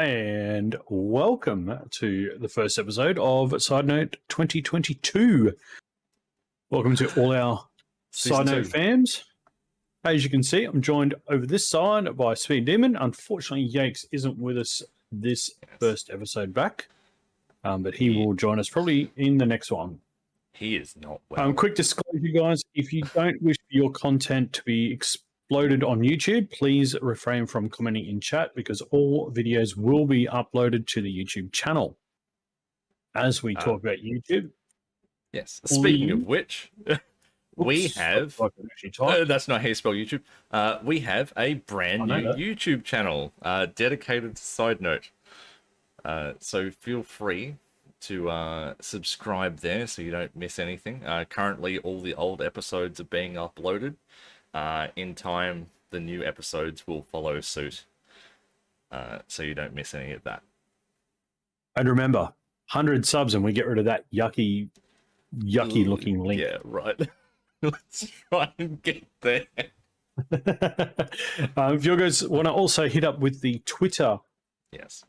and welcome to the first episode of Side Note 2022. Welcome to all our Side Note fans. As you can see, I'm joined over this side by Speed Demon. Unfortunately, Yakes isn't with us this first episode back, but he will join us probably in the next one. He is not well. Quick disclosure, guys, if you don't wish for your content to be exploded on YouTube, please refrain from commenting in chat because all videos will be uploaded to the YouTube channel. As we talk about YouTube. Yes. Speaking of which, we have... that's not how you spell YouTube. We have a brand new YouTube channel dedicated to Side Note. So feel free to subscribe there so you don't miss anything. Currently, all the old episodes are being uploaded. In time, the new episodes will follow suit, so you don't miss any of that. And remember, 100 subs and we get rid of that yucky looking link. Yeah, right. Let's try and get there. If you guys want to also hit up with the Twitter, yes,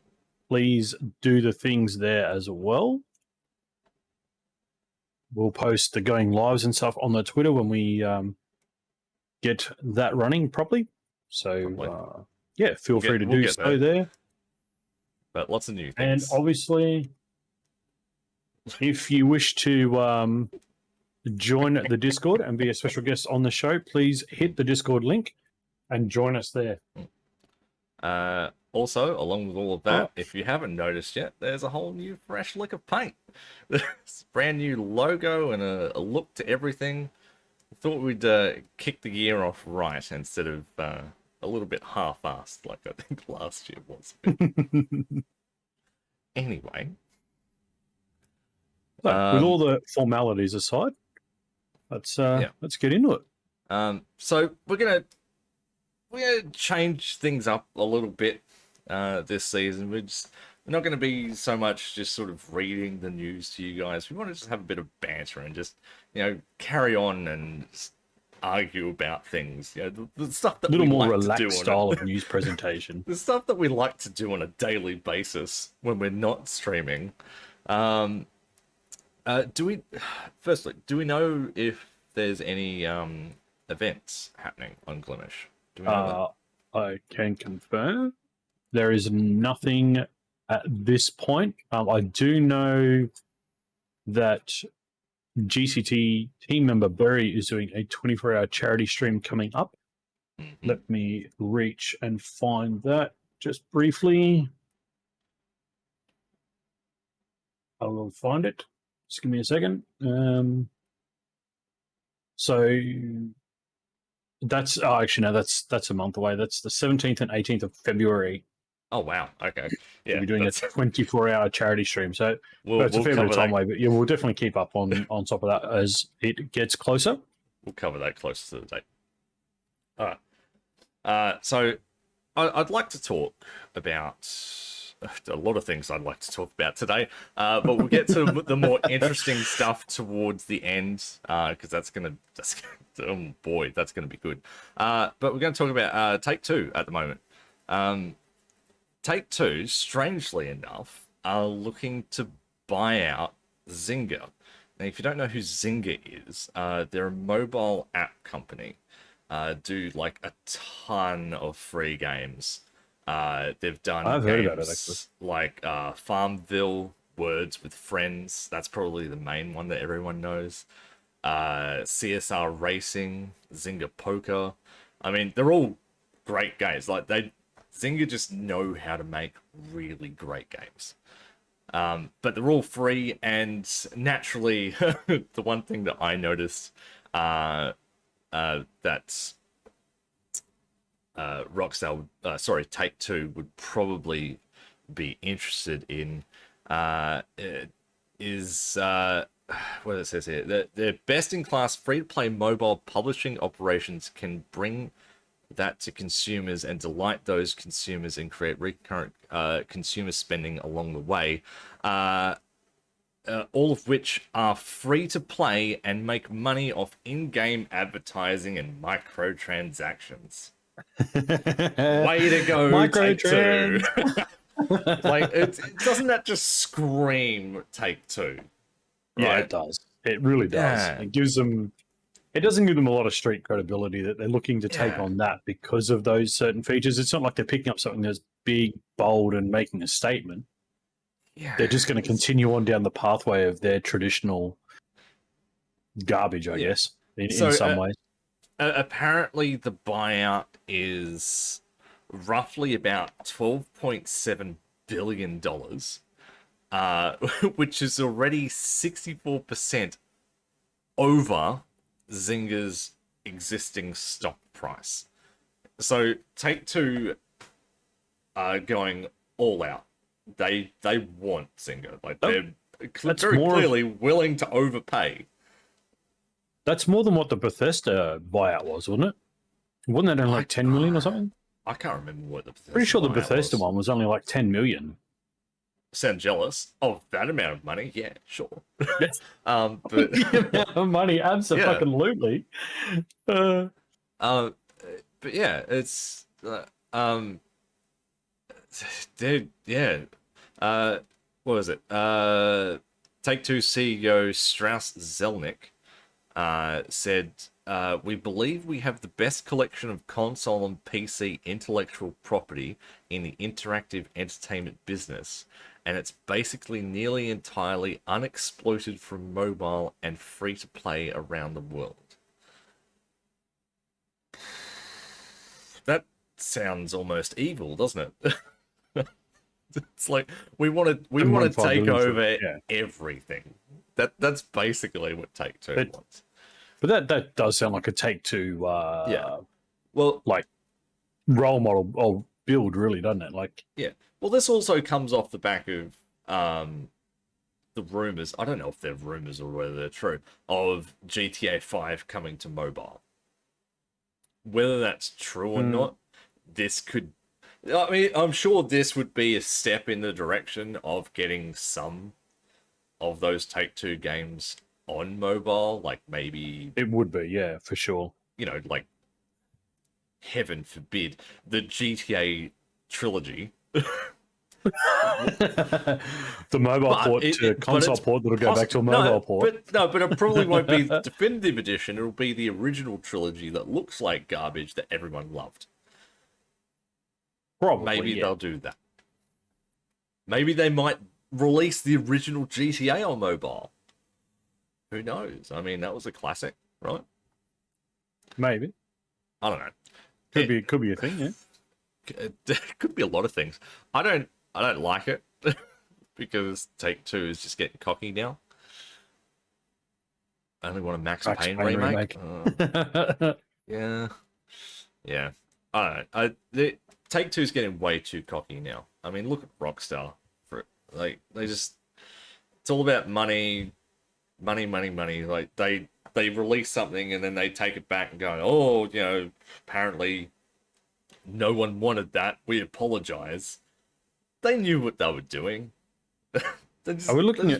please do the things there as well. We'll post the going lives and stuff on the Twitter when we get that running properly. So, yeah, feel free to do so there. But lots of new things. And obviously, if you wish to join the Discord and be a special guest on the show, please hit the Discord link and join us there. Also, along with all of that, if you haven't noticed yet, there's a whole new fresh lick of paint. There's a brand new logo and a look to everything. I thought we'd kick the year off right instead of a little bit half-assed like I think last year was. Anyway. So, with all the formalities aside, let's get into it. So we're gonna change things up a little bit this season. We're not going to be so much just sort of reading the news to you guys. We want to just have a bit of banter and just, carry on and argue about things. The stuff that a little we more like relaxed to do style of news presentation. The stuff that we like to do on a daily basis when we're not streaming. Do we know if there's any events happening on Glimesh? Do we know that? I can confirm there is nothing at this point. I do know that GCT team member Berry is doing a 24-hour charity stream coming up. Mm-hmm. Let me reach and find that just briefly. I will find it. Just give me a second. So that's that's a month away. That's the 17th and 18th of February. Oh wow! Okay, yeah, we're doing a 24-hour charity stream, so it's a fair bit of time away. But yeah, we'll definitely keep up on top of that as it gets closer. We'll cover that closer to the date. All right. So I'd like to talk about a lot of things I'd like to talk about today, but we'll get to the more interesting stuff towards the end because that's gonna oh boy, that's gonna be good. But we're going to talk about Take-Two at the moment. Take-Two, strangely enough, are looking to buy out Zynga. Now, if you don't know who Zynga is, they're a mobile app company. Do like a ton of free games. They've done games like Farmville, Words with Friends. That's probably the main one that everyone knows. CSR Racing, Zynga Poker. I mean, they're all great games. Like Zynga just know how to make really great games. But they're all free, and naturally, the one thing that I noticed that Take-Two would probably be interested in is what it says here. Their best-in-class free-to-play mobile publishing operations can bring that to consumers and delight those consumers and create recurrent consumer spending along the way. All of which are free to play and make money off in-game advertising and microtransactions. Way to go, Take-Two. Like, doesn't that just scream Take-Two? Yeah, Right? it does. It really does. Yeah. It gives them. It doesn't give them a lot of street credibility that they're looking to take Yeah. on that because of those certain features. It's not like they're picking up something that's big, bold, and making a statement. Yeah. They're just going to continue on down the pathway of their traditional garbage, I Yeah. guess, in So, some ways. apparently, the buyout is roughly about $12.7 billion, which is already 64% over Zynga's existing stock price. So Take-Two are going all out. They want Zynga. Like, they're very clearly willing to overpay. That's more than what the Bethesda buyout was, wasn't it? Wasn't that only like 10 million or something? I can't remember what the Bethesda Pretty sure the buyout Bethesda was. one was only like 10 million. Sound jealous of that amount of money? Yeah, sure. Yes. But The amount of money, absolutely. but yeah, it's dude, yeah. What was it? Take-Two CEO Strauss Zelnick said, we believe we have the best collection of console and PC intellectual property in the interactive entertainment business, and it's basically nearly entirely unexploited from mobile and free to play around the world. That sounds almost evil, doesn't it? It's like we want to take over everything. That's basically what Take-Two wants. But that does sound like a Take-Two well, like role model or build, really, doesn't it? Like, yeah. Well, this also comes off the back of the rumors. I don't know if they're rumors or whether they're true, of GTA 5 coming to mobile. Whether that's true or not, this could. I mean, I'm sure this would be a step in the direction of getting some of those Take-Two games on mobile. Like, maybe it would be, yeah, for sure. You know, like, heaven forbid, the GTA trilogy. The mobile port to console port that'll go back to a mobile port. But it probably won't be the definitive edition. It'll be the original trilogy that looks like garbage that everyone loved. Probably, maybe they'll do that. Maybe they might release the original GTA on mobile. Who knows? I mean, that was a classic, right? Maybe. I don't know. Could be a thing, yeah. It could be a lot of things. I don't like it because Take-Two is just getting cocky now. I only want a Max Payne remake. Yeah. I don't know. Take-Two's getting way too cocky now. I mean, look at Rockstar. Like, it's all about money. Like, they release something and then they take it back and go, oh, you know, apparently no one wanted that. We apologize. They knew what they were doing. Are we looking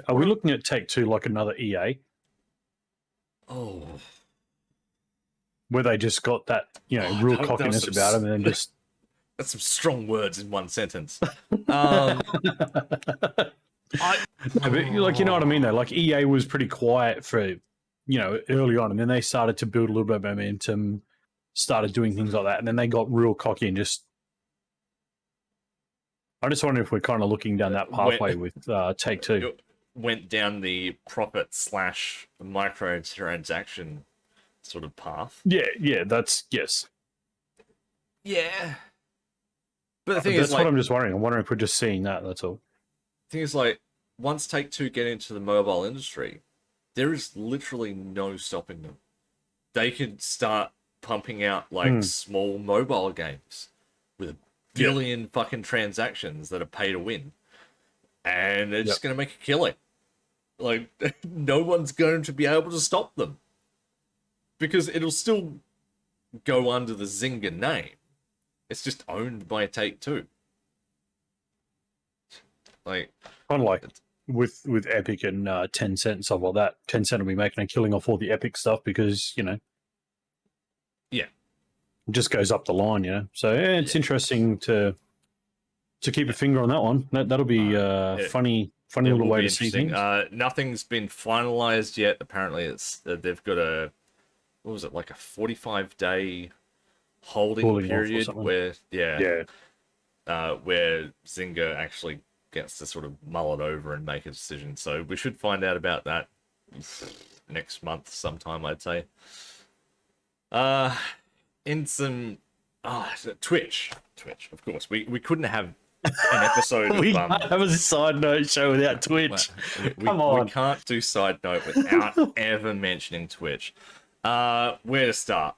at Take-Two like another EA? Oh, where they just got that, you know, real cockiness about them, and then just that's some strong words in one sentence. But, like, you know what I mean, though. Like, EA was pretty quiet for, you know, early on, and then they started to build a little bit of momentum, started doing things like that, and then they got real cocky and just. I just wonder if we're kind of looking down that pathway with Take-Two. Went down the profit / microtransaction sort of path. Yeah, that's yes. Yeah. But the thing that's is, what I'm just wondering. I'm wondering if we're just seeing that, that's all. The thing is, like, once Take-Two get into the mobile industry, there is literally no stopping them. They could start pumping out, like, small mobile games with a billion fucking transactions that are pay to win. And they're just going to make a killing. Like, no one's going to be able to stop them. Because it'll still go under the Zynga name. It's just owned by Take-Two. Like, kind of like with Epic and Tencent and stuff like that. Tencent will be making a killing off all the Epic stuff because, you know, it just goes up the line, you know. So it's interesting to So keep a finger on that one. That'll be funny little way to see things. Nothing's been finalized yet. Apparently, it's they've got a 45-day holding period where where Zynga actually gets to sort of mull it over and make a decision. So we should find out about that next month sometime, I'd say. In some Twitch, of course. We couldn't have an episode we can't have a side note show without Twitch. Come on. We can't do side note without ever mentioning Twitch. Where to start?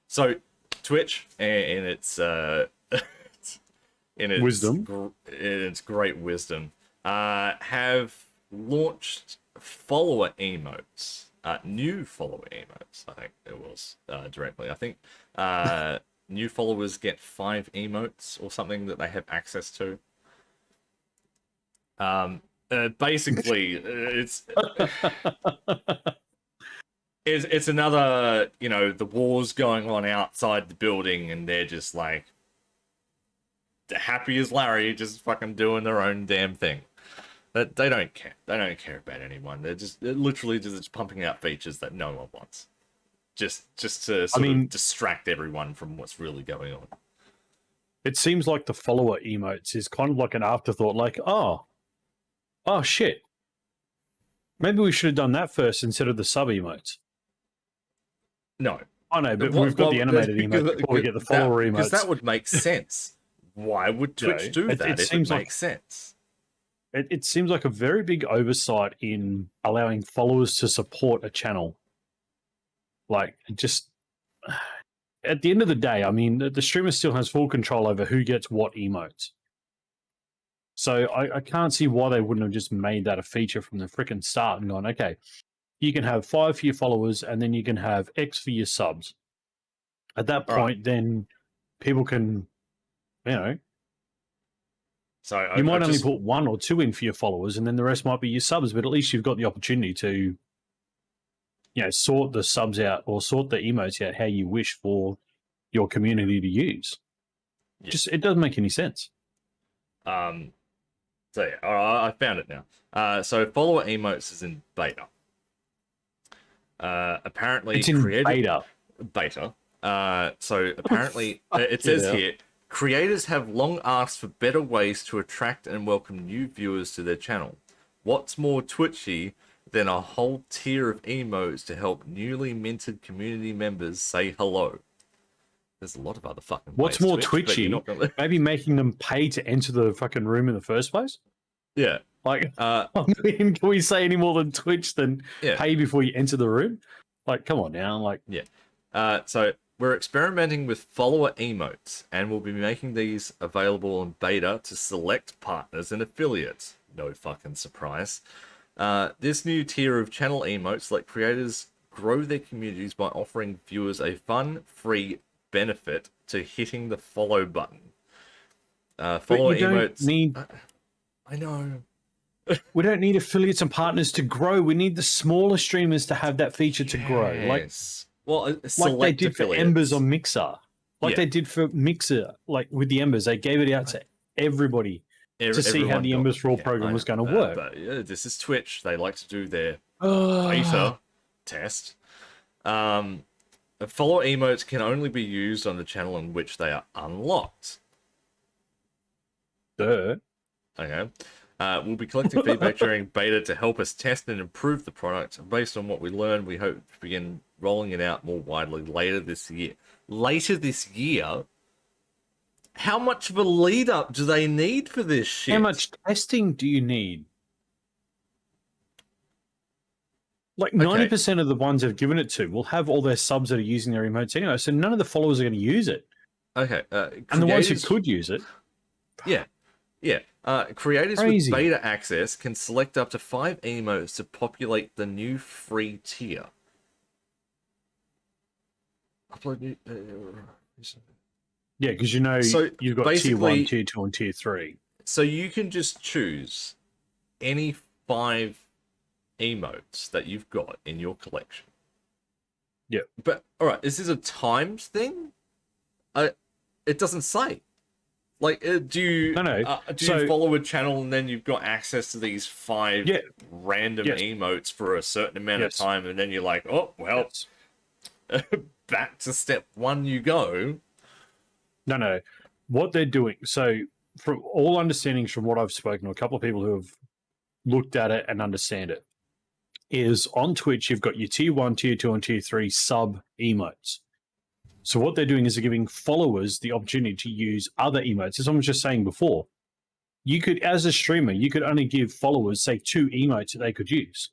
So Twitch in its wisdom, in its great wisdom, have launched follower emotes. New follower emotes, I think it was directly. I think new followers get 5 emotes or something that they have access to. Basically, it's another, the war's going on outside the building, and they're just like happy as Larry, just fucking doing their own damn thing. That they don't care. They don't care about anyone. They're literally just pumping out features that no one wants, just to sort of distract everyone from what's really going on. It seems like the follower emotes is kind of like an afterthought. Like, oh shit, maybe we should have done that first instead of the sub emotes. No, I know, but we've got the animated emotes before we get the follower emotes. Because that would make sense. Why would Twitch do that if it makes sense? It seems like a very big oversight in allowing followers to support a channel. Like, just at the end of the day, I mean, the streamer still has full control over who gets what emotes. So I can't see why they wouldn't have just made that a feature from the freaking start and gone, okay, you can have 5 for your followers and then you can have X for your subs. At that point, then people can, So you might only put 1 or 2 in for your followers, and then the rest might be your subs. But at least you've got the opportunity to, sort the subs out or sort the emotes out how you wish for your community to use. Yeah. Just it doesn't make any sense. So yeah, I found it now. So follower emotes is in beta. Apparently, it's in beta. So apparently, it says here. Creators have long asked for better ways to attract and welcome new viewers to their channel. What's more twitchy than a whole tier of emotes to help newly minted community members say hello? There's a lot of other fucking What's more twitchy? Maybe making them pay to enter the fucking room in the first place? Yeah. Like, can we say any more than Twitch than pay before you enter the room? Like, come on now. Like, yeah. So we're experimenting with follower emotes, and we'll be making these available in beta to select partners and affiliates. No fucking surprise. This new tier of channel emotes let creators grow their communities by offering viewers a fun, free benefit to hitting the follow button. Follow emotes. I know. We don't need affiliates and partners to grow. We need the smaller streamers to have that feature to grow. Like, well, like they did for Embers on Mixer. Like they did for Mixer, like with the Embers. They gave it out to everybody to see how the Embers for All program was going to work. But this is Twitch. They like to do their beta test. Follower emotes can only be used on the channel in which they are unlocked. Duh. Okay. We'll be collecting feedback during beta to help us test and improve the product. Based on what we learned, we hope to begin rolling it out more widely later this year. Later this year? How much of a lead up do they need for this shit? How much testing do you need? Like 90% of the ones I've given it to will have all their subs that are using their emotes anyway, so none of the followers are going to use it. Okay. And the ones who could use it. Yeah. Yeah. Creators with beta access can select up to 5 emotes to populate the new free tier. Upload new. Yeah, because you've got tier 1, tier 2, and tier 3. So you can just choose any 5 emotes that you've got in your collection. Yeah. But, alright, is this a timed thing? It doesn't say. Like, do you No. do you follow a channel and then you've got access to these 5 Yeah. random emotes for a certain amount of time, and then you're like, oh well, back to step 1 you go. No. What they're doing, so from all understandings from what I've spoken to a couple of people who have looked at it and understand it, is on Twitch you've got your tier 1, tier 2, and tier 3 sub emotes. So what they're doing is they're giving followers the opportunity to use other emotes. As I was just saying before, you could, as a streamer, you could only give followers, say, 2 emotes that they could use.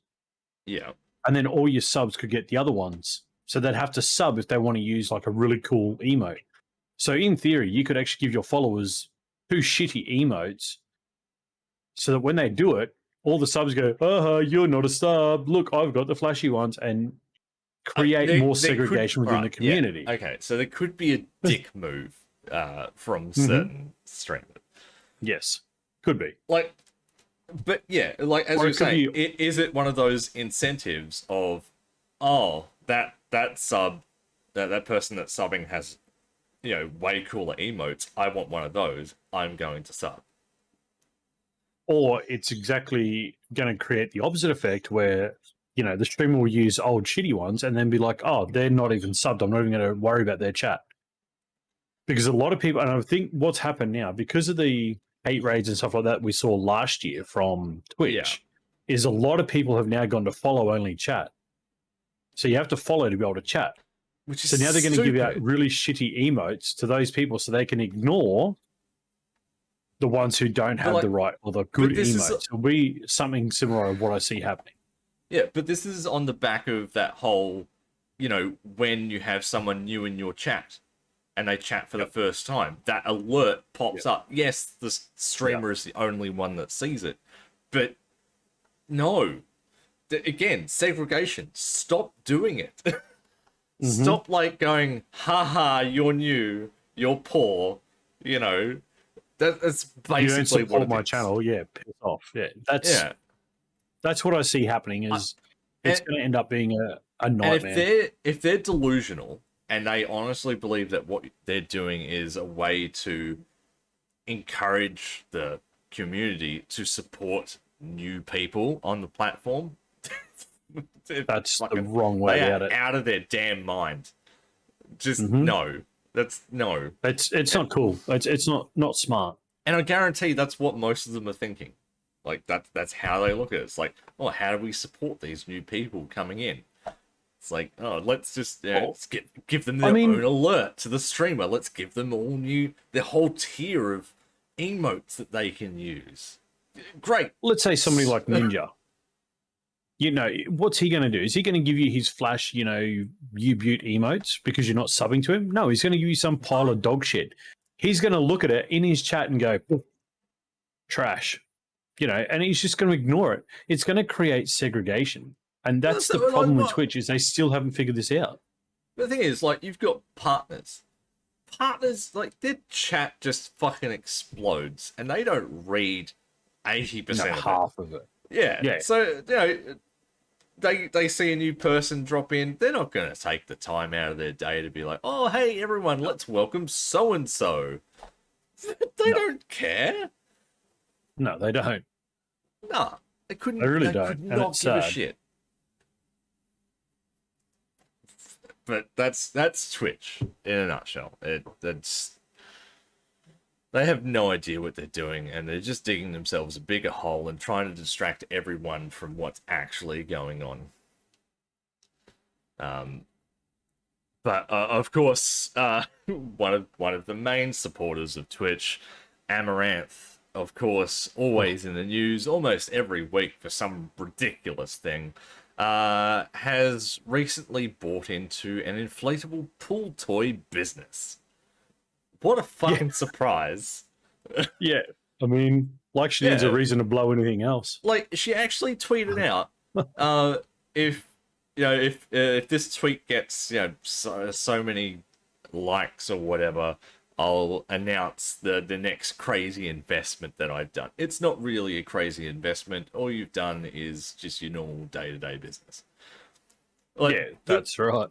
Yeah. And then all your subs could get the other ones. So they'd have to sub if they want to use like a really cool emote. So in theory, you could actually give your followers 2 shitty emotes so that when they do it, all the subs go, you're not a sub. Look, I've got the flashy ones, and create more segregation within the community. Yeah. Okay, so there could be a dick move from certain streamers. Yes, could be. Like, but yeah, like as you're saying, is it one of those incentives of, oh, that sub, that person that's subbing has, way cooler emotes. I want one of those. I'm going to sub. Or it's exactly going to create the opposite effect where, the streamer will use old shitty ones and then be like, oh, they're not even subbed. I'm not even going to worry about their chat. Because a lot of people, and I think what's happened now, because of the hate raids and stuff like that we saw last year from Twitch, is a lot of people have now gone to follow only chat. So you have to follow to be able to chat. So now they're going to give out really shitty emotes to those people so they can ignore the ones who don't have the right or the good emotes. It'll be something similar to what I see happening. Yeah, but this is on the back of that whole, when you have someone new in your chat and they chat for the first time, that alert pops up. Yes, the streamer is the only one that sees it, but no. Again, segregation. Stop doing it. Stop going, haha, you're new, you're poor, That's basically you don't support what my channel. Yeah, piss off. Yeah, that's what I see happening. Is it's going to end up being a nightmare. And if they're delusional and they honestly believe that what they're doing is a way to encourage the community to support new people on the platform, that's the wrong way at it. Out of their damn mind. Just no. That's no. It's not cool. It's not smart. And I guarantee that's what most of them are thinking. Like that's how they look at it. It's like, oh, how do we support these new people coming in? It's like, oh, let's just let's give them their own alert to the streamer. Let's give them their whole tier of emotes that they can use. Great. Let's say somebody like Ninja. What's he going to do? Is he going to give you his flash, U-Butte emotes because you're not subbing to him? No, he's going to give you some pile of dog shit. He's going to look at it in his chat and go, trash, and he's just going to ignore it. It's going to create segregation. And that's the problem with Twitch is they still haven't figured this out. The thing is, you've got partners. Partners, their chat just fucking explodes and they don't read 80% of half of it. Yeah. So, they see a new person drop in, they're not going to take the time out of their day to be like, oh, hey, everyone, let's welcome so-and-so. They don't care. No, they don't. No, they couldn't. They really don't. Could not give a shit. But that's Twitch in a nutshell. They have no idea what they're doing, and they're just digging themselves a bigger hole and trying to distract everyone from what's actually going on. But of course, one of the main supporters of Twitch, Amaranth, of course, always in the news, almost every week for some ridiculous thing, has recently bought into an inflatable pool toy business. What a fucking surprise. Yeah. I mean, she needs a reason to blow anything else. She actually tweeted out, if this tweet gets, so many likes or whatever, I'll announce the next crazy investment that I've done. It's not really a crazy investment. All you've done is just your normal day-to-day business. That's right.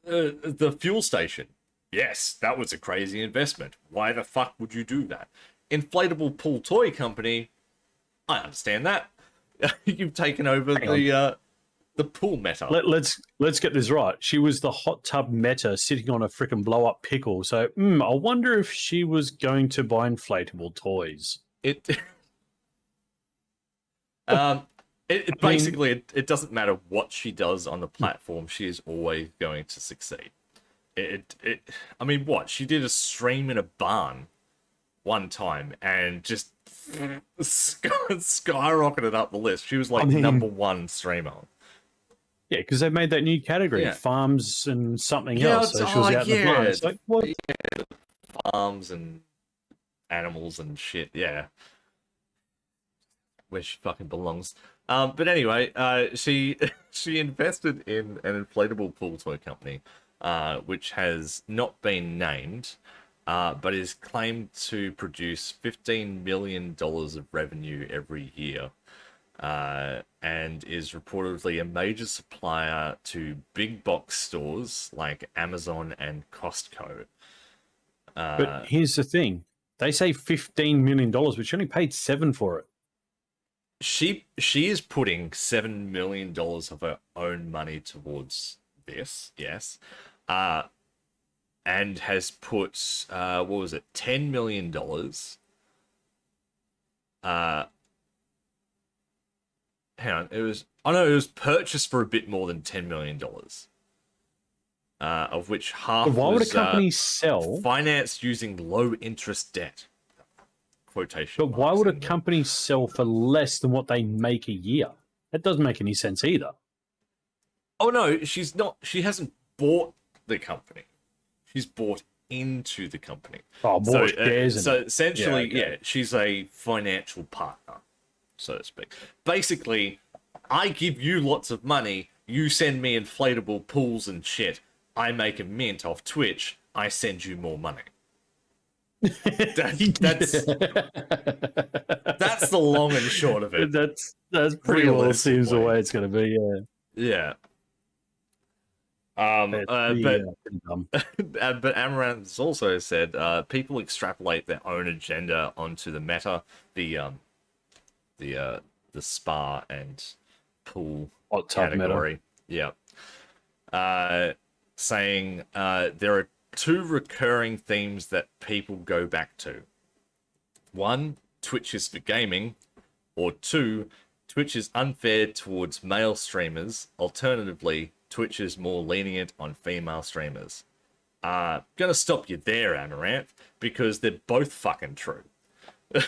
The fuel station Yes, that was a crazy investment. Why the fuck would you do that? Inflatable pool toy company, I understand that. You've taken over Hang on. the pool meta. Let's get this right. She was the hot tub meta sitting on a freaking blow up pickle. So I wonder if she was going to buy inflatable toys. It basically it doesn't matter what she does on the platform, she is always going to succeed. I mean, what? She did a stream in a barn one time and just skyrocketed up the list. She was like number one streamer. Yeah, because they made that new category, farms and something else. So she was out in the barn. It's like, what? Yeah, farms and animals and shit. Yeah, where she fucking belongs. But anyway, she invested in an inflatable pool toy company, which has not been named, but is claimed to produce $15 million of revenue every year, and is reportedly a major supplier to big box stores like Amazon and Costco. But here's the thing. They say $15 million, but she only paid $7 million for it. She is putting $7 million of her own money towards this, yes, and has put what was it, $10 million? Hang on, it was purchased for a bit more than $10 million, of which half But why would a was company sell? financed using low interest debt. Quotation. But why would a company sell for less than what they make a year? That doesn't make any sense either. Oh no, she's not. She hasn't bought the company. She's bought into the company. Oh, bought shares. So essentially, yeah, she's a financial partner, so to speak. Basically, I give you lots of money. You send me inflatable pools and shit. I make a mint off Twitch. I send you more money. That's the long and short of it. That's pretty well seems the way it's going to be. Yeah. But Amaranth has also said people extrapolate their own agenda onto the meta, the spa and pool hot tub category. Meta. Yeah. Saying there are two recurring themes that people go back to. One, Twitch is for gaming, or two, Twitch is unfair towards male streamers. Alternatively, Twitch is more lenient on female streamers. Gonna stop you there, Amaranth, because they're both fucking true. I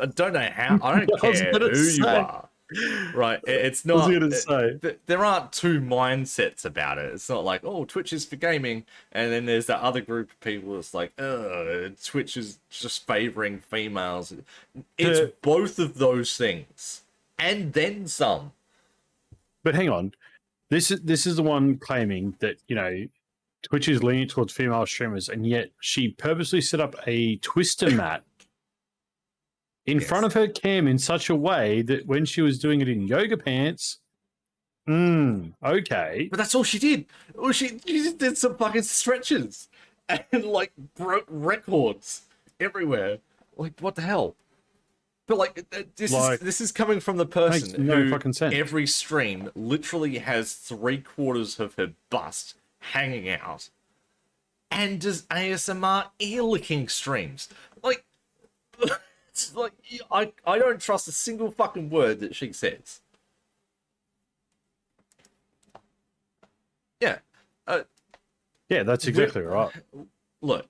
don't know how. I don't care who you are. Right, it's not. I was gonna say there aren't two mindsets about it. It's not like, oh, Twitch is for gaming, and then there's that other group of people that's like, Twitch is just favoring females. It's both of those things, and then some. But hang on, this is the one claiming that Twitch is leaning towards female streamers, and yet she purposely set up a twister mat in front of her cam in such a way that when she was doing it in yoga pants, okay. But that's all she did. Well, she just did some fucking stretches and like broke records everywhere. Like, what the hell? But like, this is coming from the person who every stream literally has 3/4 of her bust hanging out and does ASMR ear licking streams. Like. It's like, I don't trust a single fucking word that she says. Yeah. Yeah, that's exactly right. Look,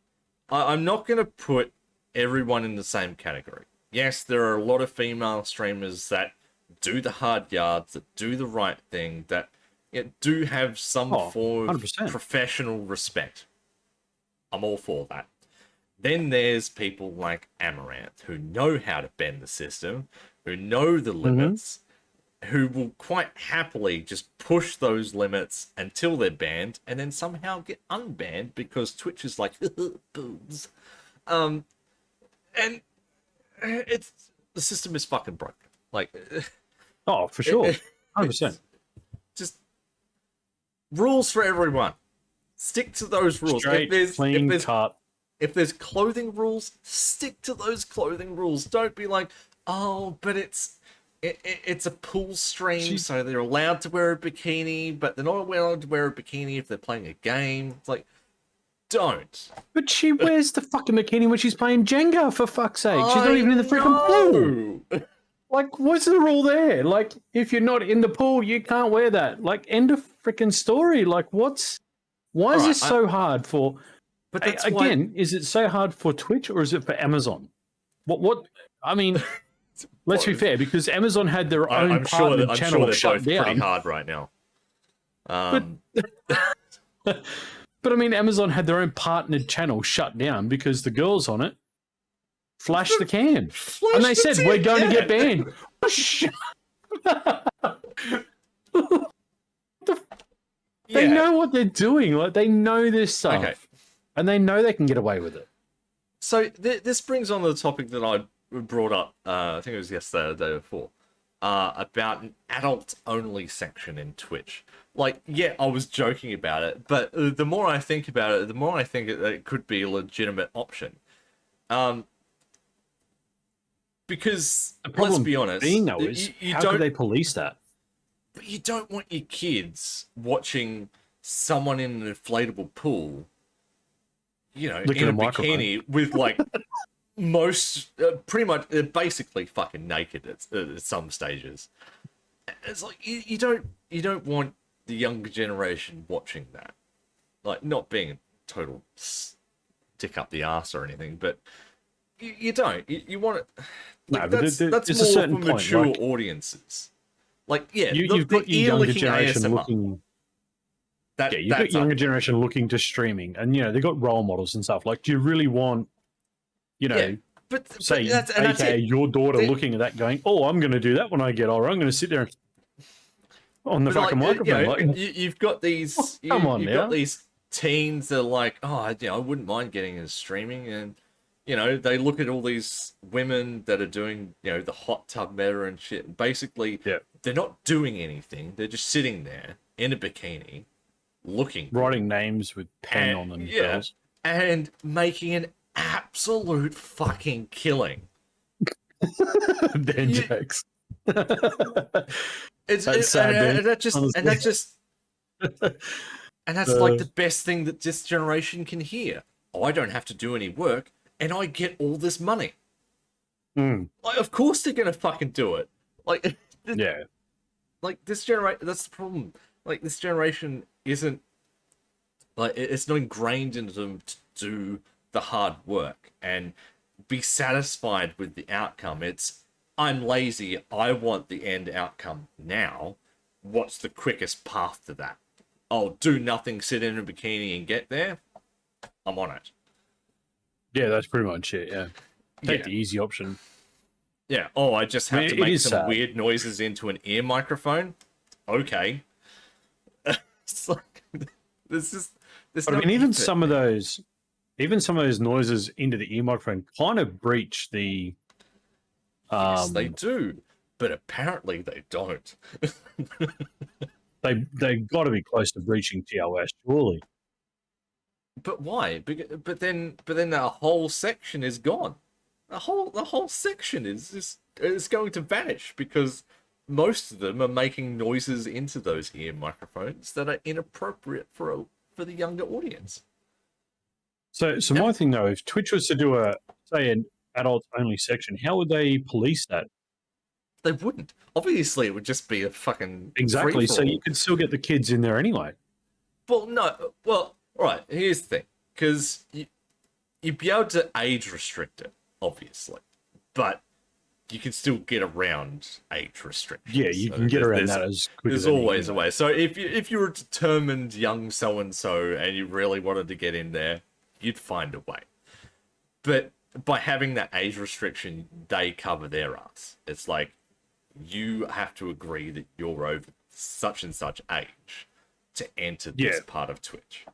I'm not going to put everyone in the same category. Yes, there are a lot of female streamers that do the hard yards, that do the right thing, that do have some form of 100%. Professional respect. I'm all for that. Then there's people like Amaranth who know how to bend the system, who know the limits, who will quite happily just push those limits until they're banned and then somehow get unbanned because Twitch is like, boobs. And the system is fucking broken. Like, oh, for sure. 100%. Just rules for everyone. Stick to those rules. Straight, clean cut. If there's clothing rules, stick to those clothing rules. Don't be like, oh, but it's a pool stream, so they're allowed to wear a bikini, but they're not allowed to wear a bikini if they're playing a game. It's like, don't. But she wears the fucking bikini when she's playing Jenga, for fuck's sake. She's not even in the freaking pool. Like, what's the rule there? Like, if you're not in the pool, you can't wear that. Like, end of freaking story. Like, why is this so hard for... But that's again, is it so hard for Twitch or is it for Amazon? What I mean, let's be fair, because Amazon had their own partner channel shut down. Pretty hard right now. But I mean, Amazon had their own partnered channel shut down because the girls on it flashed the cam. And they said, we're going to get banned. They know what they're doing. Like, they know this stuff. Okay. And they know they can get away with it. So this brings on the topic that I brought up, I think it was yesterday or the day before, about an adult-only section in Twitch. Like, yeah, I was joking about it, but the more I think about it, the more I think it could be a legitimate option. Because, the problem, let's be honest, how do they police that? But you don't want your kids watching someone in an inflatable pool, you know, in a bikini with, like, pretty much, basically fucking naked at some stages. It's like, you don't want the younger generation watching that. Like, not being a total stick up the arse or anything, but you don't. You want it... Like, no, that's more for mature audiences. Like, yeah, you've got your younger generation ASMR. Looking... you've got younger generation looking to streaming, and you know they've got role models and stuff. Like, do you really want, you know, say AKA your daughter looking at that, going, "Oh, I'm going to do that when I get older. I'm going to sit there on the fucking microphone." You know, you've got these, got these teens that are like, "Oh, I wouldn't mind getting into streaming," and you know, they look at all these women that are doing, you know, the hot tub meta and shit. Basically, they're not doing anything. They're just sitting there in a bikini, writing names with pen on themselves, and making an absolute fucking killing. Ben jokes. That's sad, and that's like the best thing that this generation can hear. Oh, I don't have to do any work, and I get all this money. Like, of course they're gonna fucking do it. Like, like this generation. That's the problem. Like, this generation isn't like, it's not ingrained into them to do the hard work and be satisfied with the outcome. It's, I'm lazy. I want the end outcome now. What's the quickest path to that? I'll do nothing, sit in a bikini and get there. I'm on it. Yeah, that's pretty much it. Yeah, take the easy option. Yeah. Oh, I just have to make some weird noises into an ear microphone. Okay. It's like, I mean, even some of those noises into the ear microphone kind of breach the. Yes, they do, but apparently they don't. They got to be close to breaching TOS, surely. But why? But then that whole section is gone. The whole section is going to vanish because most of them are making noises into those ear microphones that are inappropriate for the younger audience. So my thing though, if Twitch was to do an adults only section, how would they police that? They wouldn't. Obviously, it would just be a fucking exactly. So you could still get the kids in there anyway. Well, no. Well, all right. Here's the thing, because you'd be able to age restrict it, obviously, but you can still get around age restrictions. Yeah, you can get around that as quick as there's always a way. So if you were a determined young so and so and you really wanted to get in there, you'd find a way. But by having that age restriction, they cover their ass. It's like, you have to agree that you're over such and such age to enter this part of Twitch.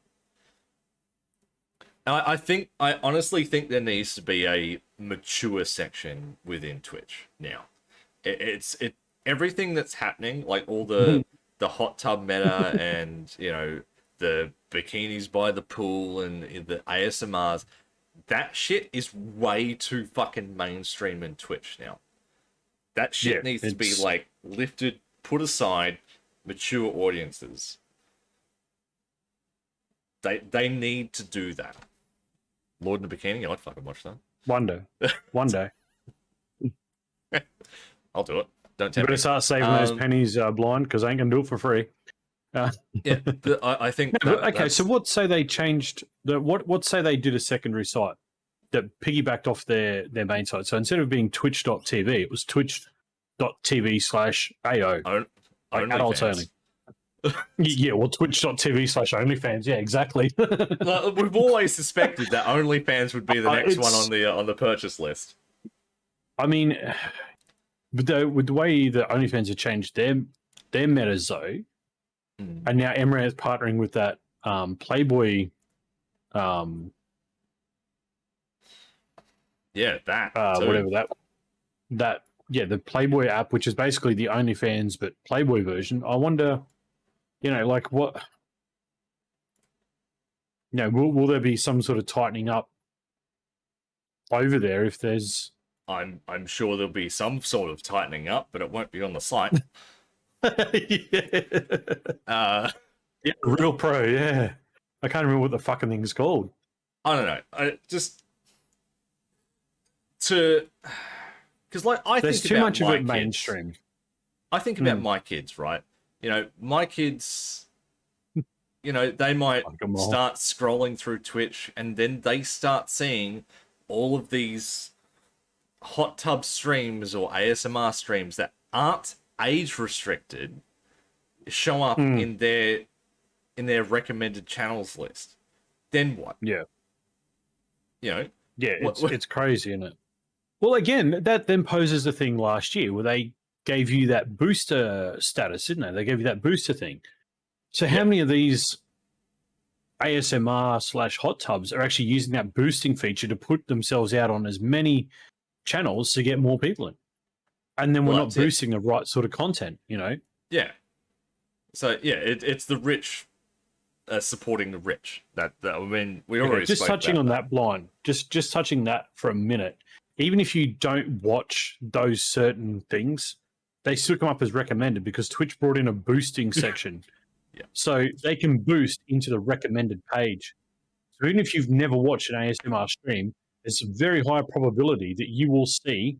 I honestly think there needs to be a mature section within Twitch now. It's everything that's happening, like all the hot tub meta and, you know, the bikinis by the pool and the ASMRs, that shit is way too fucking mainstream in Twitch now. That shit needs to be like lifted, put aside, mature audiences. They need to do that. Lord in the Bikini, I'd fucking watch that. One day. One day. I'll do it. Don't You tempt better me. start saving those pennies blind, because I ain't going to do it for free. Yeah, but I think... okay, so what say they changed... What say they did a secondary site that piggybacked off their main site? So instead of being twitch.tv, it was twitch.tv/AO. Like adults only. Yeah, well, twitch.tv/OnlyFans. Yeah, exactly. We've always suspected that OnlyFans would be the next one on the purchase list. I mean, with the way that OnlyFans have changed their metas, though, and now Emirates is partnering with that Playboy. Yeah, that whatever that the Playboy app, which is basically the OnlyFans but Playboy version. I wonder, like what, will there be some sort of tightening up over there if there's? I'm sure there'll be some sort of tightening up, but it won't be on the site. Yeah, Real Pro. Yeah, I can't remember what the fucking thing's called. I don't know. Because like There's think too about much my of it kids. mainstream. I think about my kids, right? My kids, they might start scrolling through Twitch and then they start seeing all of these hot tub streams or ASMR streams that aren't age restricted show up in their recommended channels list. Then what? Yeah. Yeah, it's crazy, isn't it? Well, again, that then poses a thing last year where they gave you that booster status, didn't they? They gave you that booster thing. So how many of these ASMR/hot tubs are actually using that boosting feature to put themselves out on as many channels to get more people in? And then we're not boosting the right sort of content, Yeah. So, yeah, it's the rich supporting the rich. That I mean, we already just touching on that blind, just touching that for a minute. Even if you don't watch those certain things, they still come up as recommended because Twitch brought in a boosting section. So they can boost into the recommended page. So even if you've never watched an ASMR stream, there's a very high probability that you will see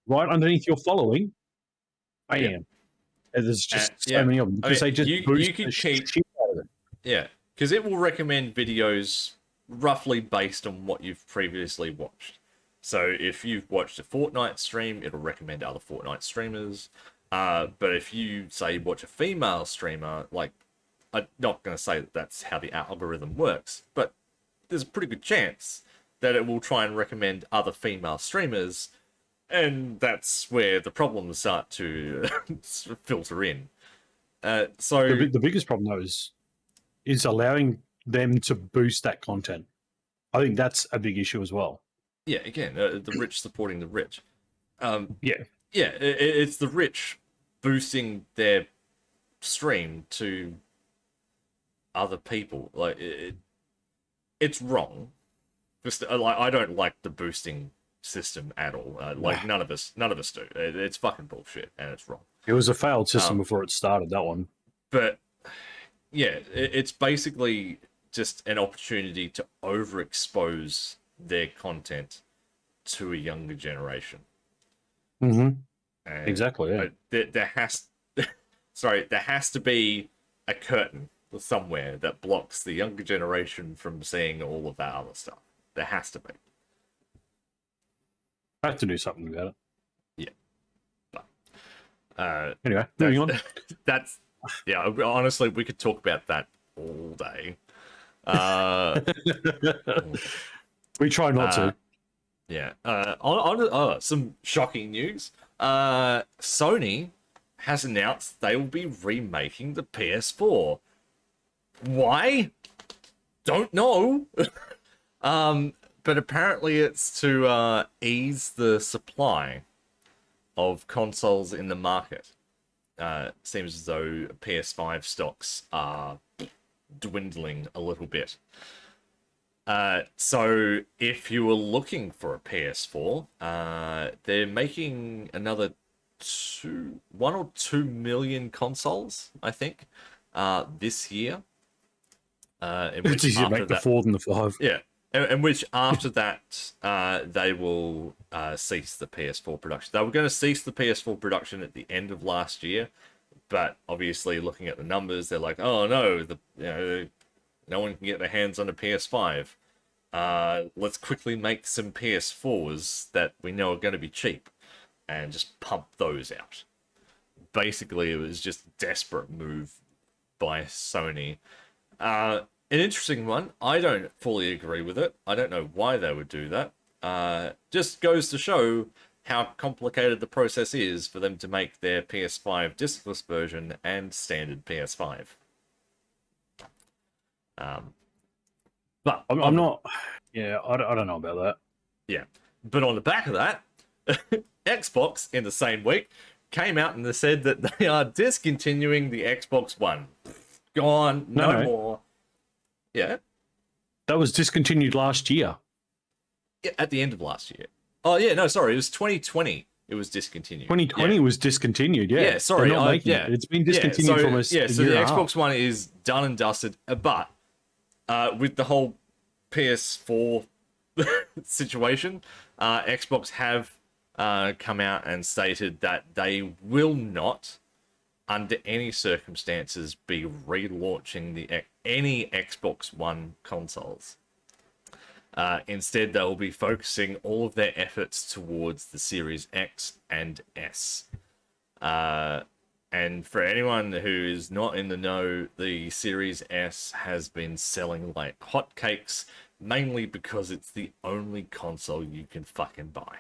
right underneath your following, And there's just so many of them because they just boost the shit out of it. Yeah, because it will recommend videos roughly based on what you've previously watched. So if you've watched a Fortnite stream, it'll recommend other Fortnite streamers. But if you, say, watch a female streamer, like, I'm not going to say that that's how the algorithm works, but there's a pretty good chance that it will try and recommend other female streamers, and that's where the problems start to filter in. So the biggest problem, though, is allowing them to boost that content. I think that's a big issue as well. Yeah, again, the rich supporting the rich. Yeah, it's the rich boosting their stream to other people. Like it's wrong. Just like I don't like the boosting system at all. Like none of us do. It's fucking bullshit and it's wrong. It was a failed system before it started, that one. But yeah, it's basically just an opportunity to overexpose their content to a younger generation. Exactly. Yeah. There has to be a curtain somewhere that blocks the younger generation from seeing all of that other stuff. There has to be. I have to do something about it. Yeah. But, anyway, moving on. Honestly, we could talk about that all day. We try not to. Yeah. On some shocking news. Sony has announced they will be remaking the PS4. Why? Don't know. But apparently it's to ease the supply of consoles in the market. Seems as though PS5 stocks are dwindling a little bit. So if you were looking for a PS4, they're making another 1 or 2 million consoles, I think, this year. In It's which easier to after make the that, 4 than the 5. yeah, in which after that, they will cease the PS4 production. They were going to cease the PS4 production at the end of last year, but obviously looking at the numbers, they're like, oh no, no one can get their hands on a PS5. Let's quickly make some PS4s that we know are going to be cheap and just pump those out. Basically, it was just a desperate move by Sony. An interesting one. I don't fully agree with it. I don't know why they would do that. Just goes to show how complicated the process is for them to make their PS5 discless version and standard PS5. But I'm not. Yeah, I don't know about that. Yeah. But on the back of that, Xbox in the same week came out and they said that they are discontinuing the Xbox One. Gone, no more. Yeah. That was discontinued last year. Yeah, at the end of last year. Oh yeah, no, sorry, it was 2020. It was discontinued. 2020 was discontinued. Yeah. Yeah, sorry. They're not making it. It's been discontinued for almost a year so the and a Xbox half. One is done and dusted. But with the whole PS4 situation, Xbox have come out and stated that they will not, under any circumstances, be relaunching any Xbox One consoles. Instead, they'll be focusing all of their efforts towards the Series X and S. And for anyone who is not in the know, the Series S has been selling like hotcakes, mainly because it's the only console you can fucking buy.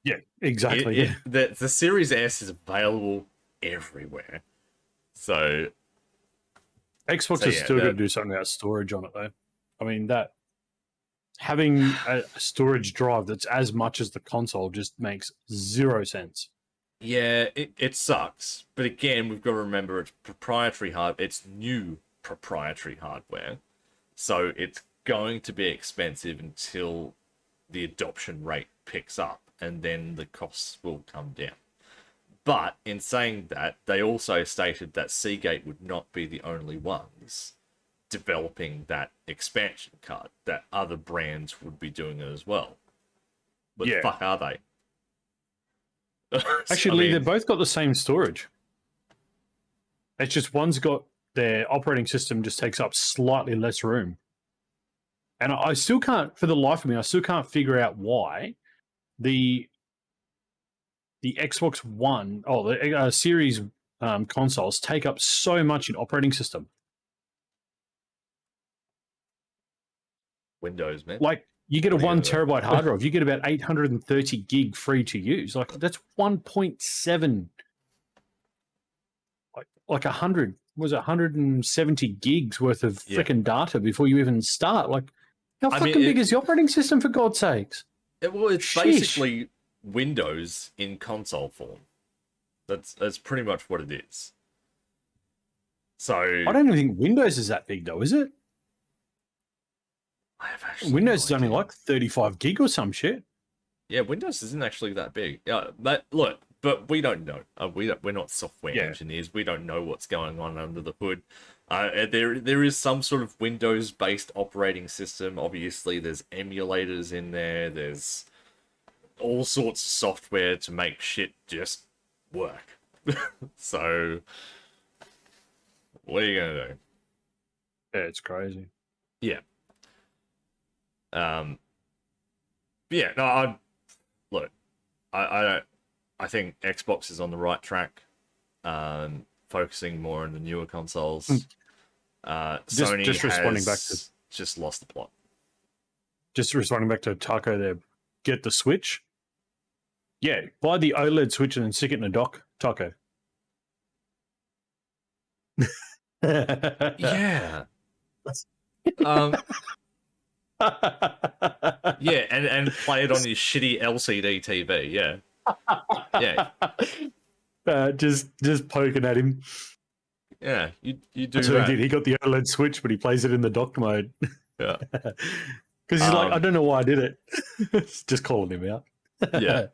Yeah, exactly. The Series S is available everywhere. So Xbox is still going to do something about storage on it, though. I mean, that having a storage drive that's as much as the console just makes zero sense. Yeah, it sucks. But again, we've got to remember it's proprietary it's new proprietary hardware. So it's going to be expensive until the adoption rate picks up, and then the costs will come down. But in saying that, they also stated that Seagate would not be the only ones developing that expansion card, that other brands would be doing it as well. What the fuck are they? Actually, they've both got the same storage. It's just one's got their operating system just takes up slightly less room. And I still can't, for the life of me, I still can't figure out why the Xbox One, the Series consoles take up so much in operating system. Windows, man. Like, you get a 1 terabyte hard drive, you get about 830 gig free to use. Like, that's 1.7, like 170 gigs worth of freaking data before you even start. Like, how fucking big is the operating system, for God's sakes? It's basically Windows in console form. That's pretty much what it is. So I don't even think Windows is that big, though, is it? I have actually Windows is only like 35 gig or some shit. Yeah, Windows isn't actually that big. Yeah, but we don't know. We're not software engineers. We don't know what's going on under the hood. There is some sort of Windows-based operating system. Obviously, there's emulators in there. There's all sorts of software to make shit just work. So, what are you gonna do? Yeah, it's crazy. Yeah. Yeah. No. I think Xbox is on the right track. Focusing more on the newer consoles. Sony just responding back to just lost the plot. Just responding back to Taco there. Get the Switch. Yeah, buy the OLED Switch and then stick it in a dock, Taco. Yeah. Yeah, and play it on your shitty LCD TV. Yeah. Yeah. Just poking at him. Yeah, you do That's what that. he did. He got the OLED Switch, but he plays it in the dock mode. Yeah. Because he's like, I don't know why I did it. Just calling him out. Yeah.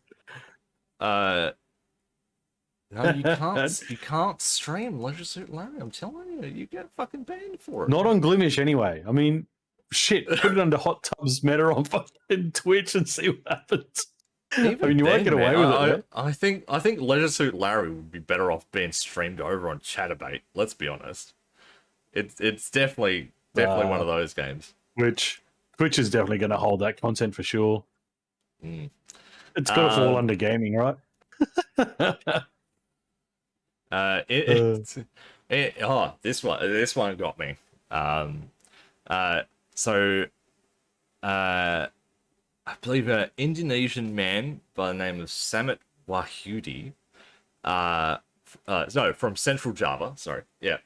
No, you can't stream Leisure Suit Larry. I'm telling you, you get fucking banned for it. Not on Glimesh anyway. I mean, shit, put it under Hot Tubs Meta on fucking Twitch and see what happens. Even I mean, you won't get away with it. I think Leisure Suit Larry would be better off being streamed over on Chatterbait. Let's be honest. It's definitely one of those games. Which Twitch is definitely going to hold that content for sure. Mm. It's got to fall under gaming, right? This one got me. I believe an Indonesian man by the name of Samit Wahyudi, from Central Java. Sorry, yeah,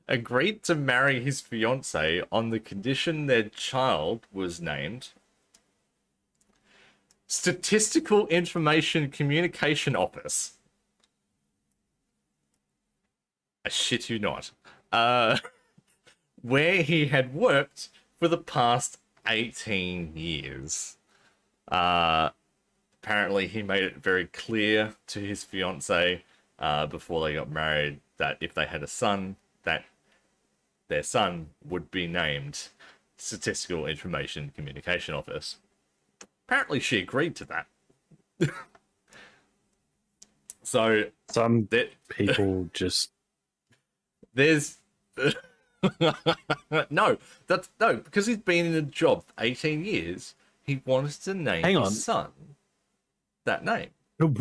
agreed to marry his fiancée on the condition their child was named Statistical Information Communication Office. I shit you not. Where he had worked for the past 18 years. Apparently, he made it very clear to his fiancée before they got married that if they had a son, that their son would be named Statistical Information Communication Office. Apparently, she agreed to that. So some people just there's no, because he's been in a job for 18 years. He wanted to name his son that name. But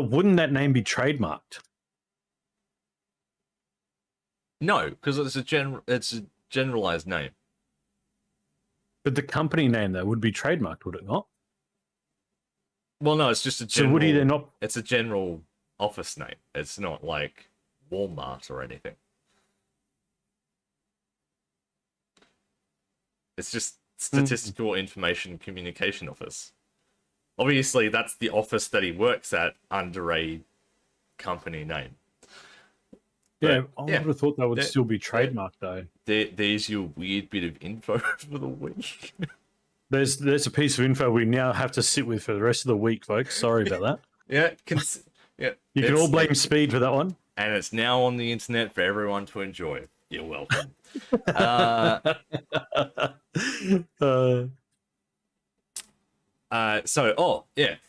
wouldn't that name be trademarked? No, because it's a generalized name. But the company name though would be trademarked, would it not? Well, no, it's just a general. So would he then not? It's a general office name. It's not like Walmart or anything. It's just Statistical Information Communication Office. Obviously, that's the office that he works at under a company name. Yeah, I would have thought that would still be trademarked, though. There's your weird bit of info for the week. There's a piece of info we now have to sit with for the rest of the week, folks. Sorry about that. Yeah, you can all blame Speed for that one. And it's now on the internet for everyone to enjoy. You're welcome.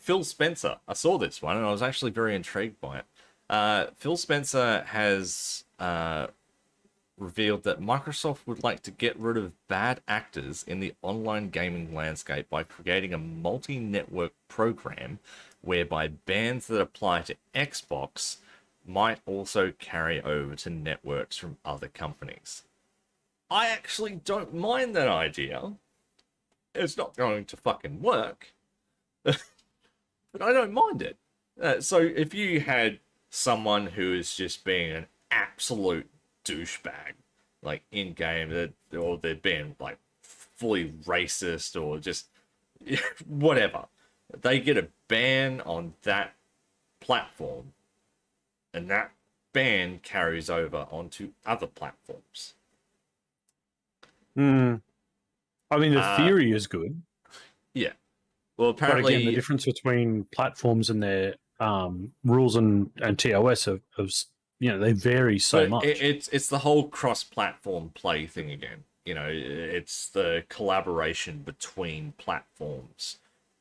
Phil Spencer. I saw this one and I was actually very intrigued by it. Phil Spencer has revealed that Microsoft would like to get rid of bad actors in the online gaming landscape by creating a multi-network program whereby bans that apply to Xbox might also carry over to networks from other companies. I actually don't mind that idea. It's not going to fucking work, but I don't mind it. So if you had someone who is just being an absolute douchebag, like in game, or they're being like fully racist or just whatever, they get a ban on that platform, and that ban carries over onto other platforms. I mean, the theory is good. Yeah. Well, apparently, but again, the difference between platforms and their rules and TOS of they vary so much. It's the whole cross-platform play thing again. It's the collaboration between platforms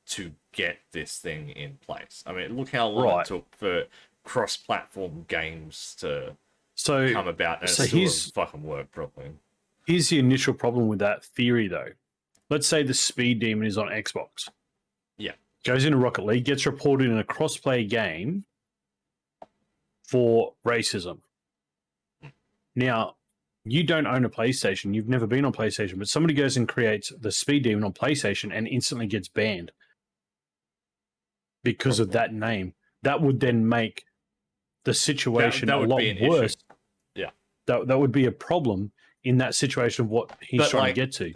to get this thing in place. I mean, look how long it took for cross-platform games to come about, and it still fucking work properly. Here's the initial problem with that theory, though. Let's say the Speed Demon is on Xbox. Yeah. Goes into Rocket League, gets reported in a cross-play game for racism. Now, you don't own a PlayStation. You've never been on PlayStation, but somebody goes and creates the Speed Demon on PlayStation and instantly gets banned because of that name. That would then make the situation a lot worse. Yeah. That would be a problem in that situation of what he's trying to get to.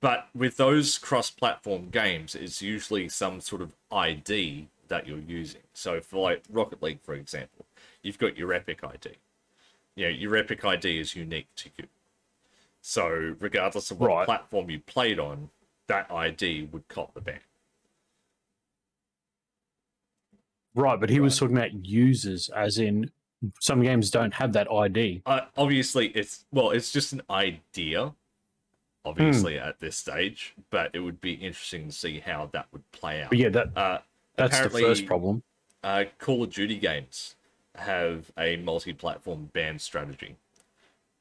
But with those cross-platform games, it's usually some sort of ID that you're using. So for like Rocket League, for example, you've got your Epic ID. You know, your Epic ID is unique to you. So regardless of what platform you played on, that ID would cop the ban. Right, but he was talking about users, as in some games don't have that ID. Obviously, it's just an idea, obviously, at this stage, but it would be interesting to see how that would play out. But yeah, that's the first problem. Call of Duty games have a multi-platform ban strategy.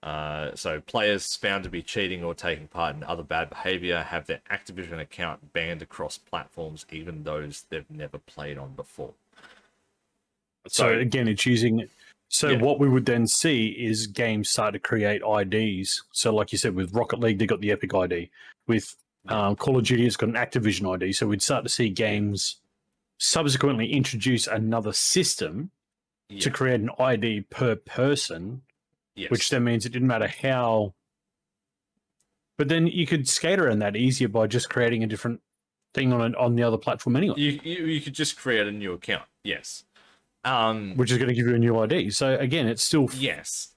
So players found to be cheating or taking part in other bad behavior have their Activision account banned across platforms, even those they've never played on before. So again, it's using. So what we would then see is games start to create IDs. So like you said, with Rocket League, they got the Epic ID. With Call of Duty, it's got an Activision ID. So we'd start to see games subsequently introduce another system to create an ID per person, which then means it didn't matter how. But then you could skate around that easier by just creating a different thing on the other platform anyway. You could just create a new account, yes. Which is going to give you a new ID. So again, it's still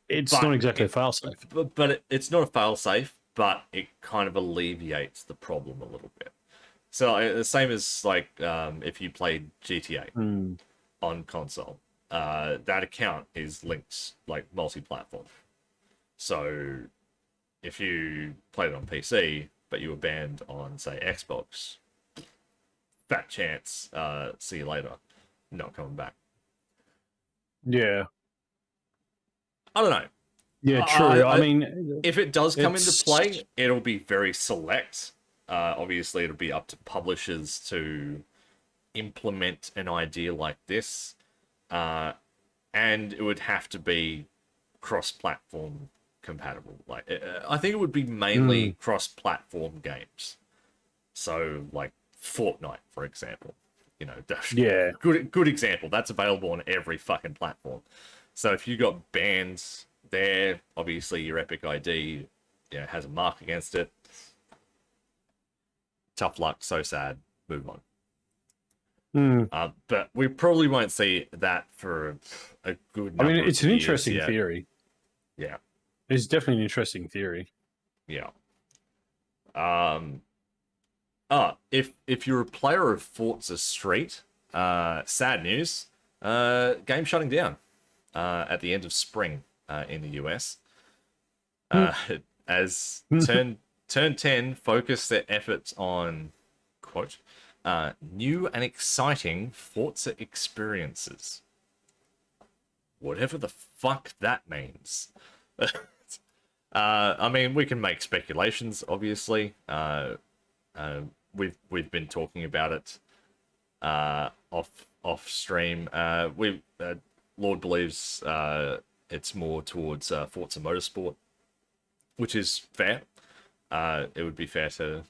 it's not exactly a failsafe. But it's not a failsafe, but it kind of alleviates the problem a little bit. So the same as like if you played GTA on console, that account is linked like multi-platform. So if you played it on PC but you were banned on say Xbox, fat chance, see you later, not coming back. Yeah. I don't know. Yeah, true. I mean, if it does come into play, it'll be very select. Obviously, it'll be up to publishers to implement an idea like this. And it would have to be cross-platform compatible. Like, I think it would be mainly cross-platform games. So, like Fortnite, for example. You know, good example. That's available on every fucking platform. So if you got bans there, obviously your Epic ID, has a mark against it. Tough luck, so sad. Move on. But we probably won't see that for a good number it's an interesting theory. Yeah, it's definitely an interesting theory. Yeah. If you're a player of Forza Street, sad news, game shutting down at the end of spring in the US. As Turn 10 focused their efforts on, quote, new and exciting Forza experiences. Whatever the fuck that means. I mean, we can make speculations, obviously. We've been talking about it off stream. Lord believes it's more towards Forza Motorsport, which is fair. It would be fair to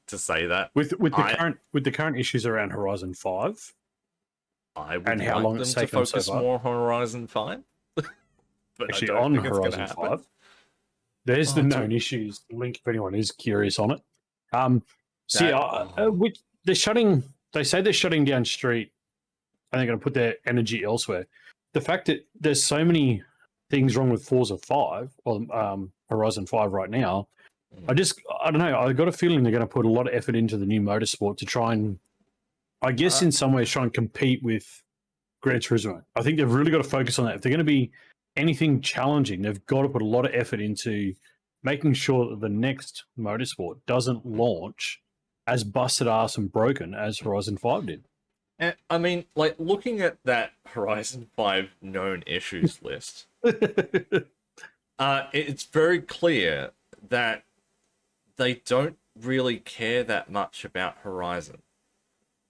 to say that with the current issues around Horizon 5. I would and how long them to focus so more on Horizon 5. But actually, on Horizon 5, there's the known issues. Link if anyone is curious on it. They're shutting. They say they're shutting down Street, and they're going to put their energy elsewhere. The fact that there's so many things wrong with Forza 5 or Horizon 5 right now, I don't know. I got a feeling they're going to put a lot of effort into the new motorsport to try and, I guess, in some ways, try and compete with Gran Turismo. I think they've really got to focus on that. If they're going to be anything challenging, they've got to put a lot of effort into making sure that the next motorsport doesn't launch as busted ass and broken as Horizon 5 did. I mean, like, looking at that Horizon 5 known issues list, it's very clear that they don't really care that much about Horizon.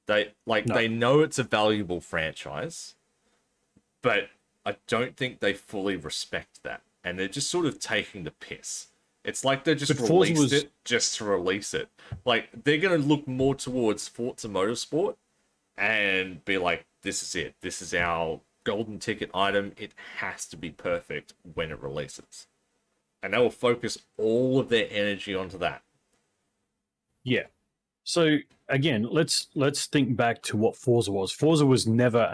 They know it's a valuable franchise, but I don't think they fully respect that. And they're just sort of taking the piss. It's like they just released it just to release it. Like, they're going to look more towards Forza Motorsport and be like, this is it. This is our golden ticket item. It has to be perfect when it releases. And they will focus all of their energy onto that. Yeah. So again, let's think back to what Forza was. Forza was never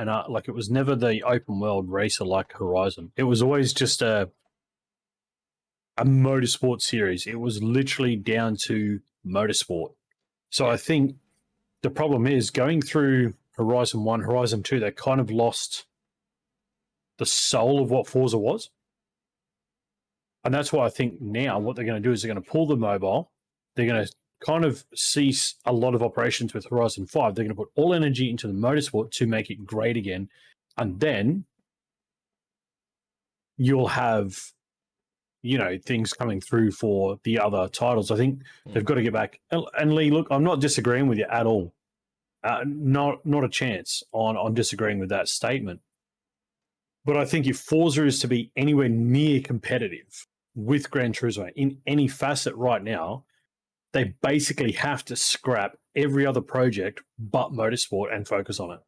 it was never the open world racer like Horizon. It was always just a motorsport series. It was literally down to motorsport. So I think the problem is going through Horizon 1, Horizon 2, they kind of lost the soul of what Forza was. And that's why I think now what they're going to do is they're going to pull the mobile. They're going to kind of cease a lot of operations with Horizon 5. They're going to put all energy into the motorsport to make it great again. And then you'll have, things coming through for the other titles. I think they've got to get back. And Lee, look, I'm not disagreeing with you at all. Not a chance on disagreeing with that statement. But I think if Forza is to be anywhere near competitive with Gran Turismo in any facet right now, they basically have to scrap every other project but motorsport and focus on it.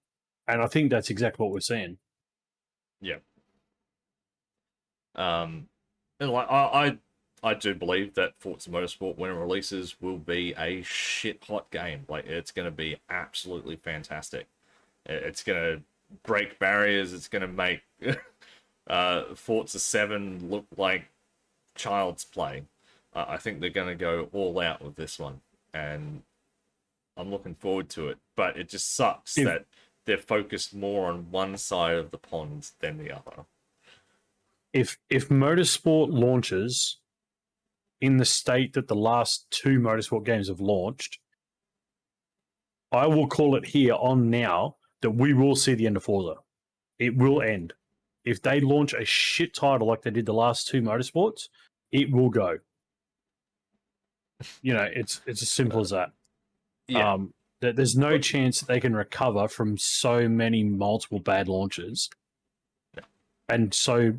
And I think that's exactly what we're seeing. Yeah. And like I do believe that Forza Motorsport, when it releases, will be a shit hot game. Like, it's going to be absolutely fantastic. It's going to break barriers. It's going to make Forza 7 look like child's play. I think they're going to go all out with this one, and I'm looking forward to it. But it just sucks that they're focused more on one side of the pond than the other. If Motorsport launches in the state that the last two Motorsport games have launched, I will call it here on now that we will see the end of Forza. It will end. If they launch a shit title like they did the last two Motorsports, it will go. It's as simple as that. Yeah. There's no chance they can recover from so many multiple bad launches. Yeah. And so,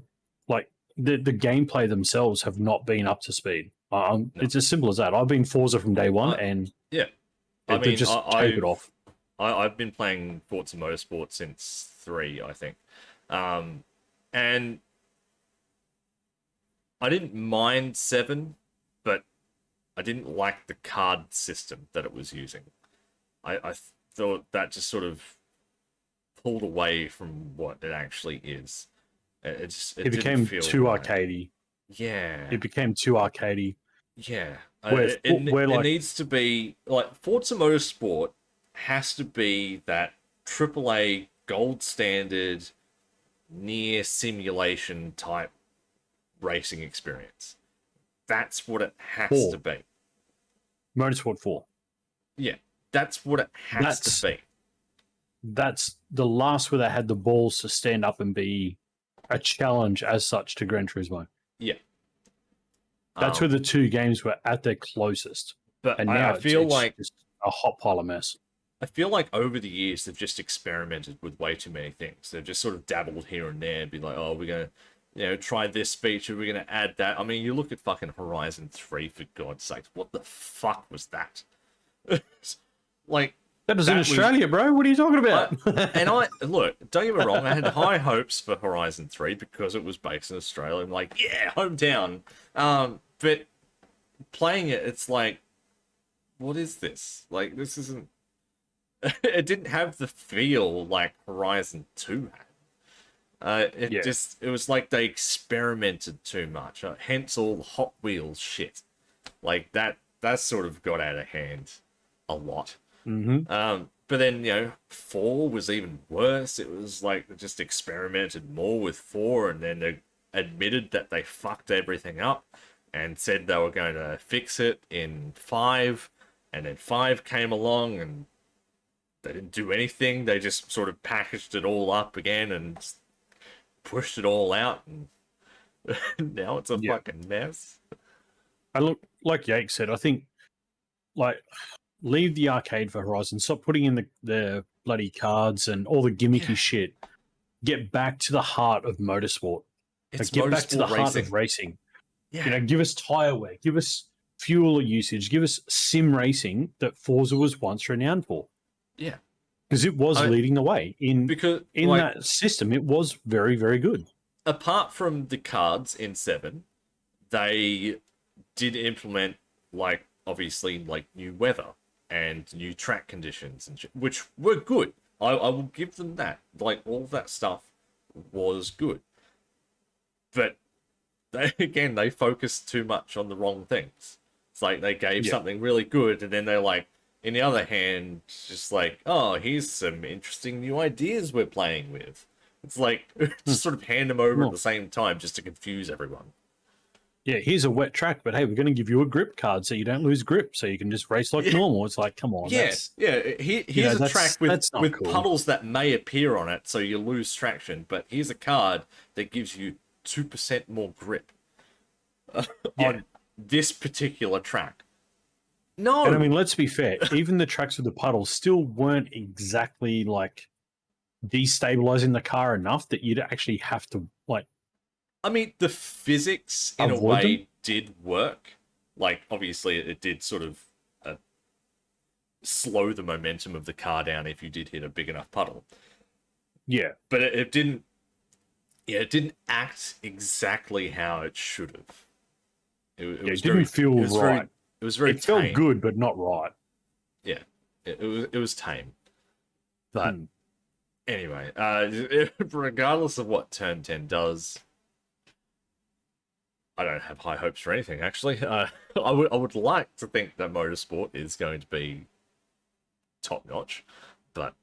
like, the gameplay themselves have not been up to speed. No. It's as simple as that. I've been Forza from day one, and they just tape it off. I've been playing Forza Motorsport since 3, I think. And I didn't mind 7, but I didn't like the card system that it was using. I thought that just sort of pulled away from what it actually is. It became too right. arcadey. Yeah. It became too arcadey. Yeah. It needs to be like Forza Motorsport has to be that AAA gold standard near simulation type racing experience. That's what it has to be. Motorsport 4. Yeah, that's what it has to be. That's the last where they had the balls to stand up and be a challenge as such to Gran Turismo. Yeah. That's where the two games were at their closest. But and now I feel like it's a hot pile of mess. I feel like over the years they've just experimented with way too many things. They've just sort of dabbled here and there, be like, oh, we're gonna try this feature, we're gonna add that. I mean, you look at fucking Horizon 3, for God's sake. What the fuck was that? Like, that was in Australia, bro. What are you talking about? Look, don't get me wrong, I had high hopes for Horizon 3 because it was based in Australia. I'm like, yeah, hometown. But playing it, it's like, what is this? Like, this isn't... It didn't have the feel like Horizon 2 had. It was like they experimented too much. Hence all Hot Wheels shit. Like, that sort of got out of hand a lot. Mm-hmm. But then, 4 was even worse. It was like they just experimented more with 4, and then they admitted that they fucked everything up and said they were going to fix it in 5, and then 5 came along and they didn't do anything. They just sort of packaged it all up again and pushed it all out, and now it's a fucking mess. I look, like Yake said, I think, like, leave the arcade for Horizon. Stop putting in the bloody cards and all the gimmicky shit. Get back to the heart of motorsport. Get back to the heart of racing. Yeah. Give us tire wear. Give us fuel usage. Give us sim racing that Forza was once renowned for. Yeah. Because it was leading the way. In that system, it was very, very good. Apart from the cards in 7, they did implement, obviously, new weather and new track conditions, and which were good. I will give them that. Like, all that stuff was good. But they focused too much on the wrong things. It's like they gave something really good, and then they're like, in the other hand, just like, oh, here's some interesting new ideas we're playing with. It's like, just sort of hand them over at the same time just to confuse everyone. Yeah, here's a wet track, but hey, we're going to give you a grip card so you don't lose grip, so you can just race like normal. It's like, come on. Here's a track with puddles that may appear on it, so you lose traction, but here's a card that gives you 2% more grip on this particular track. No. And I mean, let's be fair, even the tracks with the puddles still weren't exactly like destabilizing the car enough that you'd actually have to like. I mean, the physics in a way did work. Like, obviously, it did sort of slow the momentum of the car down if you did hit a big enough puddle. Yeah, but it didn't. Yeah, it didn't act exactly how it should have. It didn't feel right. It was very. It felt good, but not right. Yeah, it was tame. But anyway, regardless of what Turn 10 does, I don't have high hopes for anything. Actually, I would like to think that Motorsport is going to be top notch, but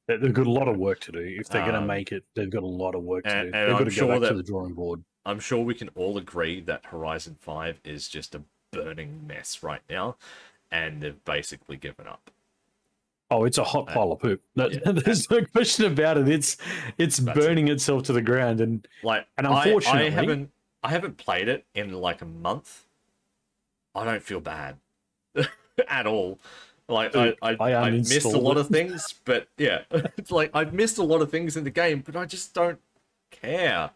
they've got a lot of work to do. If they're going to make it, they've got a lot of work to do. And they've got to go back to the drawing board. I'm sure we can all agree that Horizon 5 is just a burning mess right now, and they've basically given up. Oh, it's a hot pile of poop. There's no question about it. It's burning itself to the ground, and unfortunately, I haven't played it in like a month. I don't feel bad at all. Like, I missed a lot of things, but yeah, it's like I've missed a lot of things in the game, but I just don't care.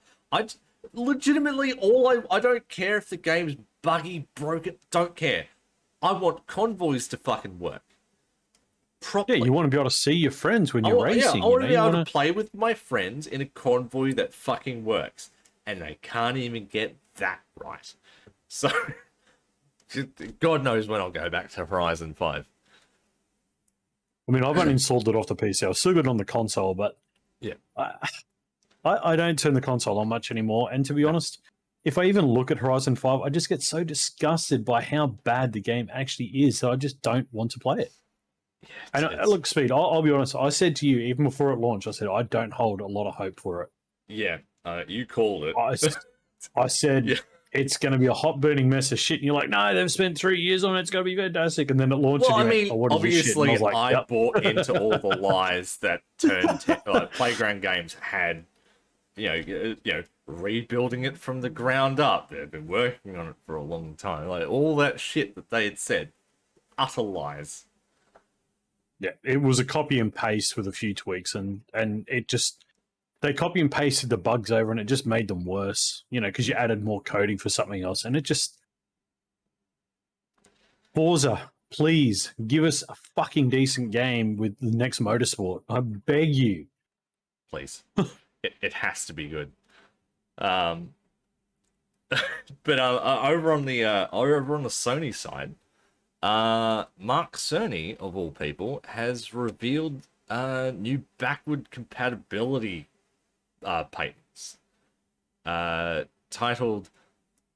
Legitimately, I don't care if the game's buggy, broken. Don't care. I want convoys to fucking work properly. Yeah, you want to be able to see your friends when you're racing. Yeah, I want to be able to play with my friends in a convoy that fucking works, and they can't even get that right. So, God knows when I'll go back to Horizon 5. I mean, I've uninstalled it off the PC. I've still got it on the console, but yeah, I don't turn the console on much anymore. And to be honest, if I even look at Horizon 5, I just get so disgusted by how bad the game actually is that I just don't want to play it. Yeah, and look, Speed, I'll be honest. I said to you, even before it launched, I said, I don't hold a lot of hope for it. Yeah, you called it. I said, it's going to be a hot burning mess of shit. And you're like, no, they've spent 3 years on it. It's going to be fantastic. And then it launched. Well, I mean, obviously, I bought into all the lies that Playground Games had. You know, rebuilding it from the ground up. They've been working on it for a long time. Like, all that shit that they had said, utter lies. Yeah, it was a copy and paste with a few tweaks, and it just, they copy and pasted the bugs over, and it just made them worse. You know, because you added more coding for something else, and it just, Forza, please give us a fucking decent game with the next Motorsport. I beg you, please. It has to be good. But over on the Sony side, Mark Cerny, of all people, has revealed new backward compatibility patents titled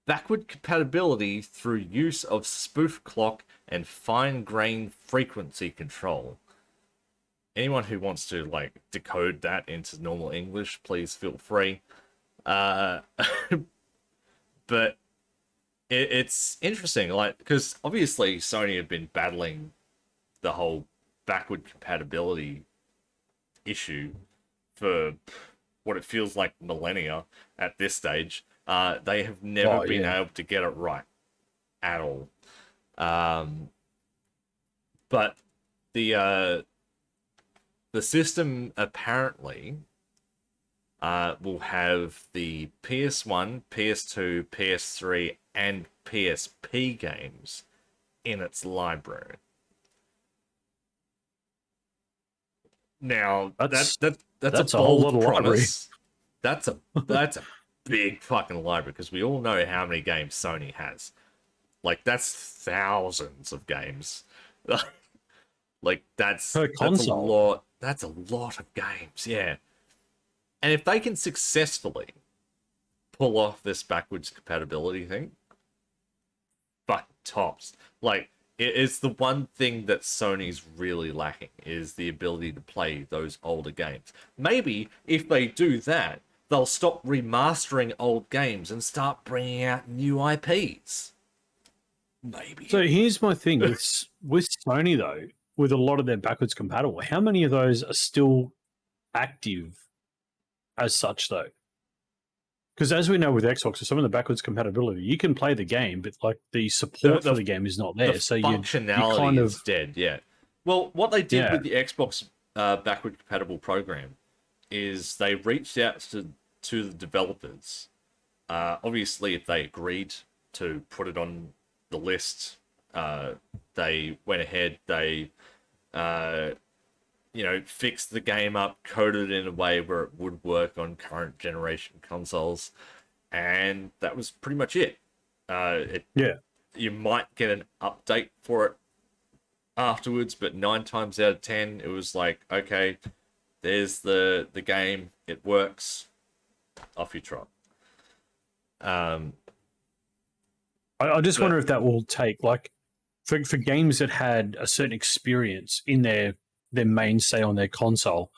"Backward Compatibility Through Use of Spoof Clock and Fine Grain Frequency Control." Anyone who wants to like decode that into normal English, please feel free. But it's interesting, like, because obviously Sony have been battling the whole backward compatibility issue for what it feels like millennia at this stage. They have never been able to get it right at all. But the system apparently will have the PS1, PS2, PS3, and PSP games in its library. Now that's a whole lot bold of library. That's a big fucking library, because we all know how many games Sony has. Like that's thousands of games. Like that's Per that's a console. lot. That's a lot of games. Yeah. And if they can successfully pull off this backwards compatibility thing, fuck tops. Like it's the one thing that Sony's really lacking is the ability to play those older games. Maybe if they do that, they'll stop remastering old games and start bringing out new IPs. Maybe. So here's my thing with Sony though, with a lot of their backwards compatible, how many of those are still active as such though? Because as we know with Xbox, with some of the backwards compatibility, you can play the game, but like the support for the game is not there. The So you functionality kind is of dead. Yeah. Well, what they did yeah with the Xbox backward compatible program is they reached out to the developers. Obviously, if they agreed to put it on the list, they went ahead. They fixed the game up, coded it in a way where it would work on current generation consoles, and that was pretty much it. yeah. You might get an update for it afterwards, but 9 times out of 10, it was like, okay, there's the game, it works, off you trot. I just But wonder if that will take like for games that had a certain experience in their mainstay on their console,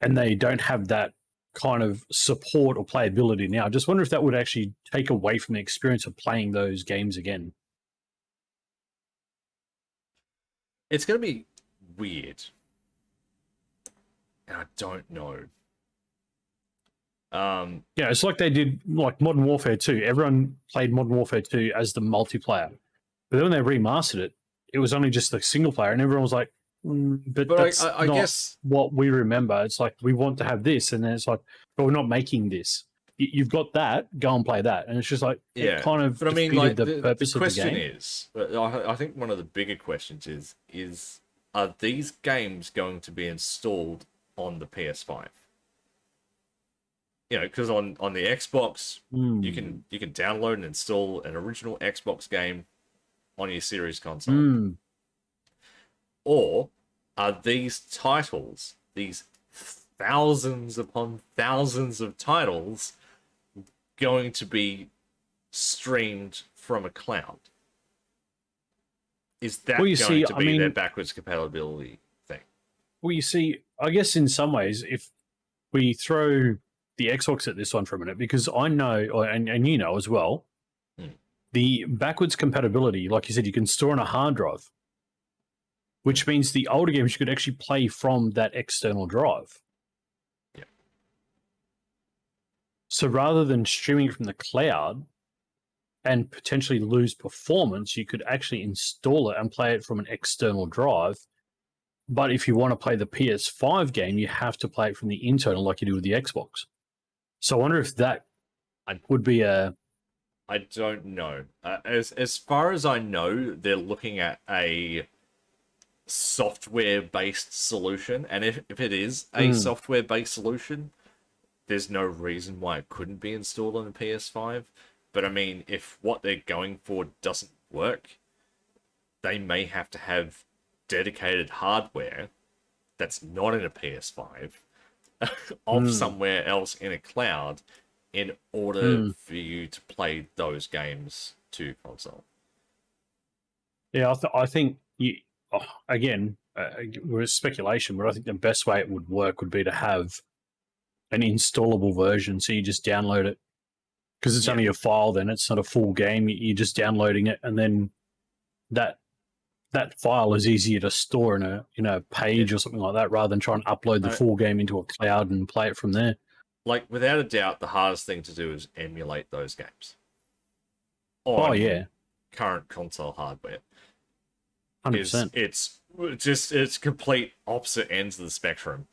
and they don't have that kind of support or playability now. I just wonder if that would actually take away from the experience of playing those games again. it's going to be weird, and I don't know. Yeah, it's like they did like Modern Warfare 2. Everyone played Modern Warfare 2 as the multiplayer. But then when they remastered it, it was only just the single player, and everyone was like, but but that's I not guess, what we remember. It's like, we want to have this. And then it's like, but we're not making this. You've got that, go and play that. And it's just like, it yeah. kind of But I mean, defeated like, the the purpose of the question game. is, I think one of the bigger questions is are these games going to be installed on the PS5? Because on the Xbox, you can download and install an original Xbox game on your Series console. Or are these titles, these thousands upon thousands of titles, going to be streamed from a cloud? Is that Well, you going see, to I be their mean, backwards compatibility thing? well, you see, I guess in some ways, if we throw the Xbox at this one for a minute, because I know, and you know as well, Hmm. the backwards compatibility, like you said, you can store on a hard drive, which means the older games you could actually play from that external drive. Yeah. So rather than streaming from the cloud and potentially lose performance, you could actually install it and play it from an external drive. But if you want to play the PS5 game, you have to play it from the internal like you do with the Xbox. So I wonder if that would be a... I don't know. As far as I know, they're looking at a software-based solution, and if it is a software-based solution, there's no reason why it couldn't be installed on a PS5. But I mean, if what they're going for doesn't work, they may have to have dedicated hardware that's not in a PS5 off somewhere else in a cloud in order for you to play those games to console. Yeah, I think again, we're speculation, but I think the best way it would work would be to have an installable version. So you just download it because it's only a file. Then it's not a full game. You're just downloading it, and then that file is easier to store in a page or something like that, rather than trying to upload the full game into a cloud and play it from there. Like, without a doubt, the hardest thing to do is emulate those games Oh on yeah, current console hardware. 100%. It's complete opposite ends of the spectrum,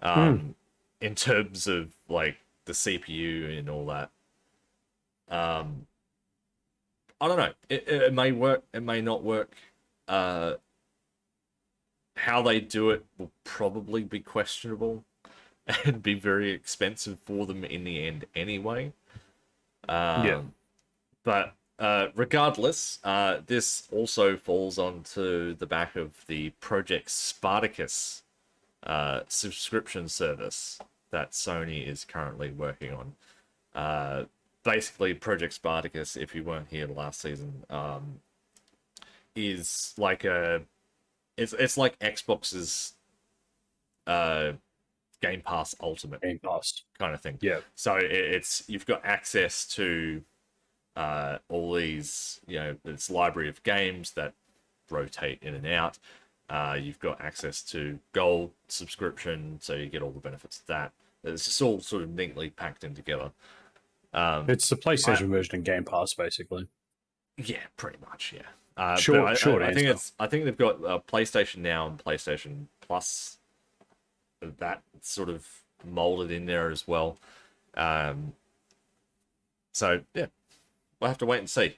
in terms of like the CPU and all that. I don't know. It may work. It may not work. How they do it will probably be questionable and be very expensive for them in the end anyway. Yeah. But regardless, this also falls onto the back of the Project Spartacus subscription service that Sony is currently working on. Basically, Project Spartacus, if you weren't here last season, is like it's like Xbox's Game Pass Ultimate Game Pass kind of thing. Yeah. So it's you've got access to all these, its library of games that rotate in and out. You've got access to gold subscription, so you get all the benefits of that. It's just all sort of neatly packed in together. It's the PlayStation version of Game Pass, basically. Yeah, pretty much. Yeah. Short I think answer. I think they've got PlayStation Now and PlayStation Plus. That sort of molded in there as well. So yeah, we'll have to wait and see.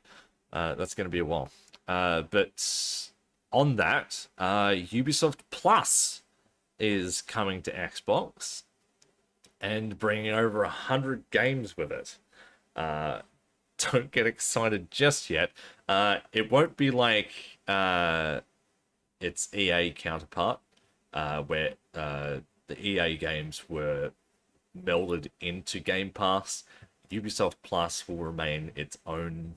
That's going to be a while. But on that, Ubisoft Plus is coming to Xbox and bringing over 100 games with it. Don't get excited just yet. It won't be like its EA counterpart, where the EA games were melded into Game Pass. Ubisoft Plus will remain its own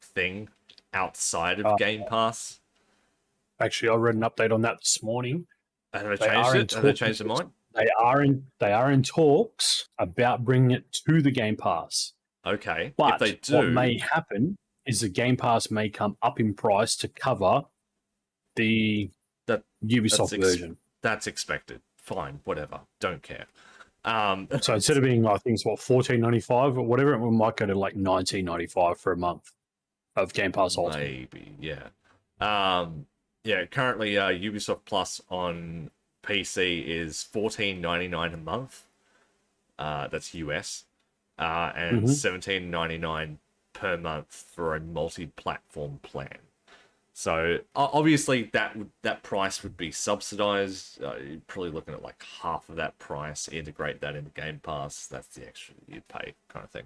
thing outside of Game Pass. Actually, I read an update on that this morning. Have they changed it? Have they changed their mind? They are in talks about bringing it to the Game Pass. Okay. But if they do, what may happen is the Game Pass may come up in price to cover the Ubisoft version. That's expected. Fine, whatever. Don't care. So instead of being, I think it's $14.95 or whatever, it might go to like $19.95 for a month of Game Pass Ultimate. Maybe, yeah. Currently Ubisoft Plus on PC is $14.99 a month. That's US. And $17.99 per month for a multi-platform plan. So obviously that price would be subsidized. You're probably looking at like half of that price. Integrate that into Game Pass. That's the extra you'd pay, kind of thing.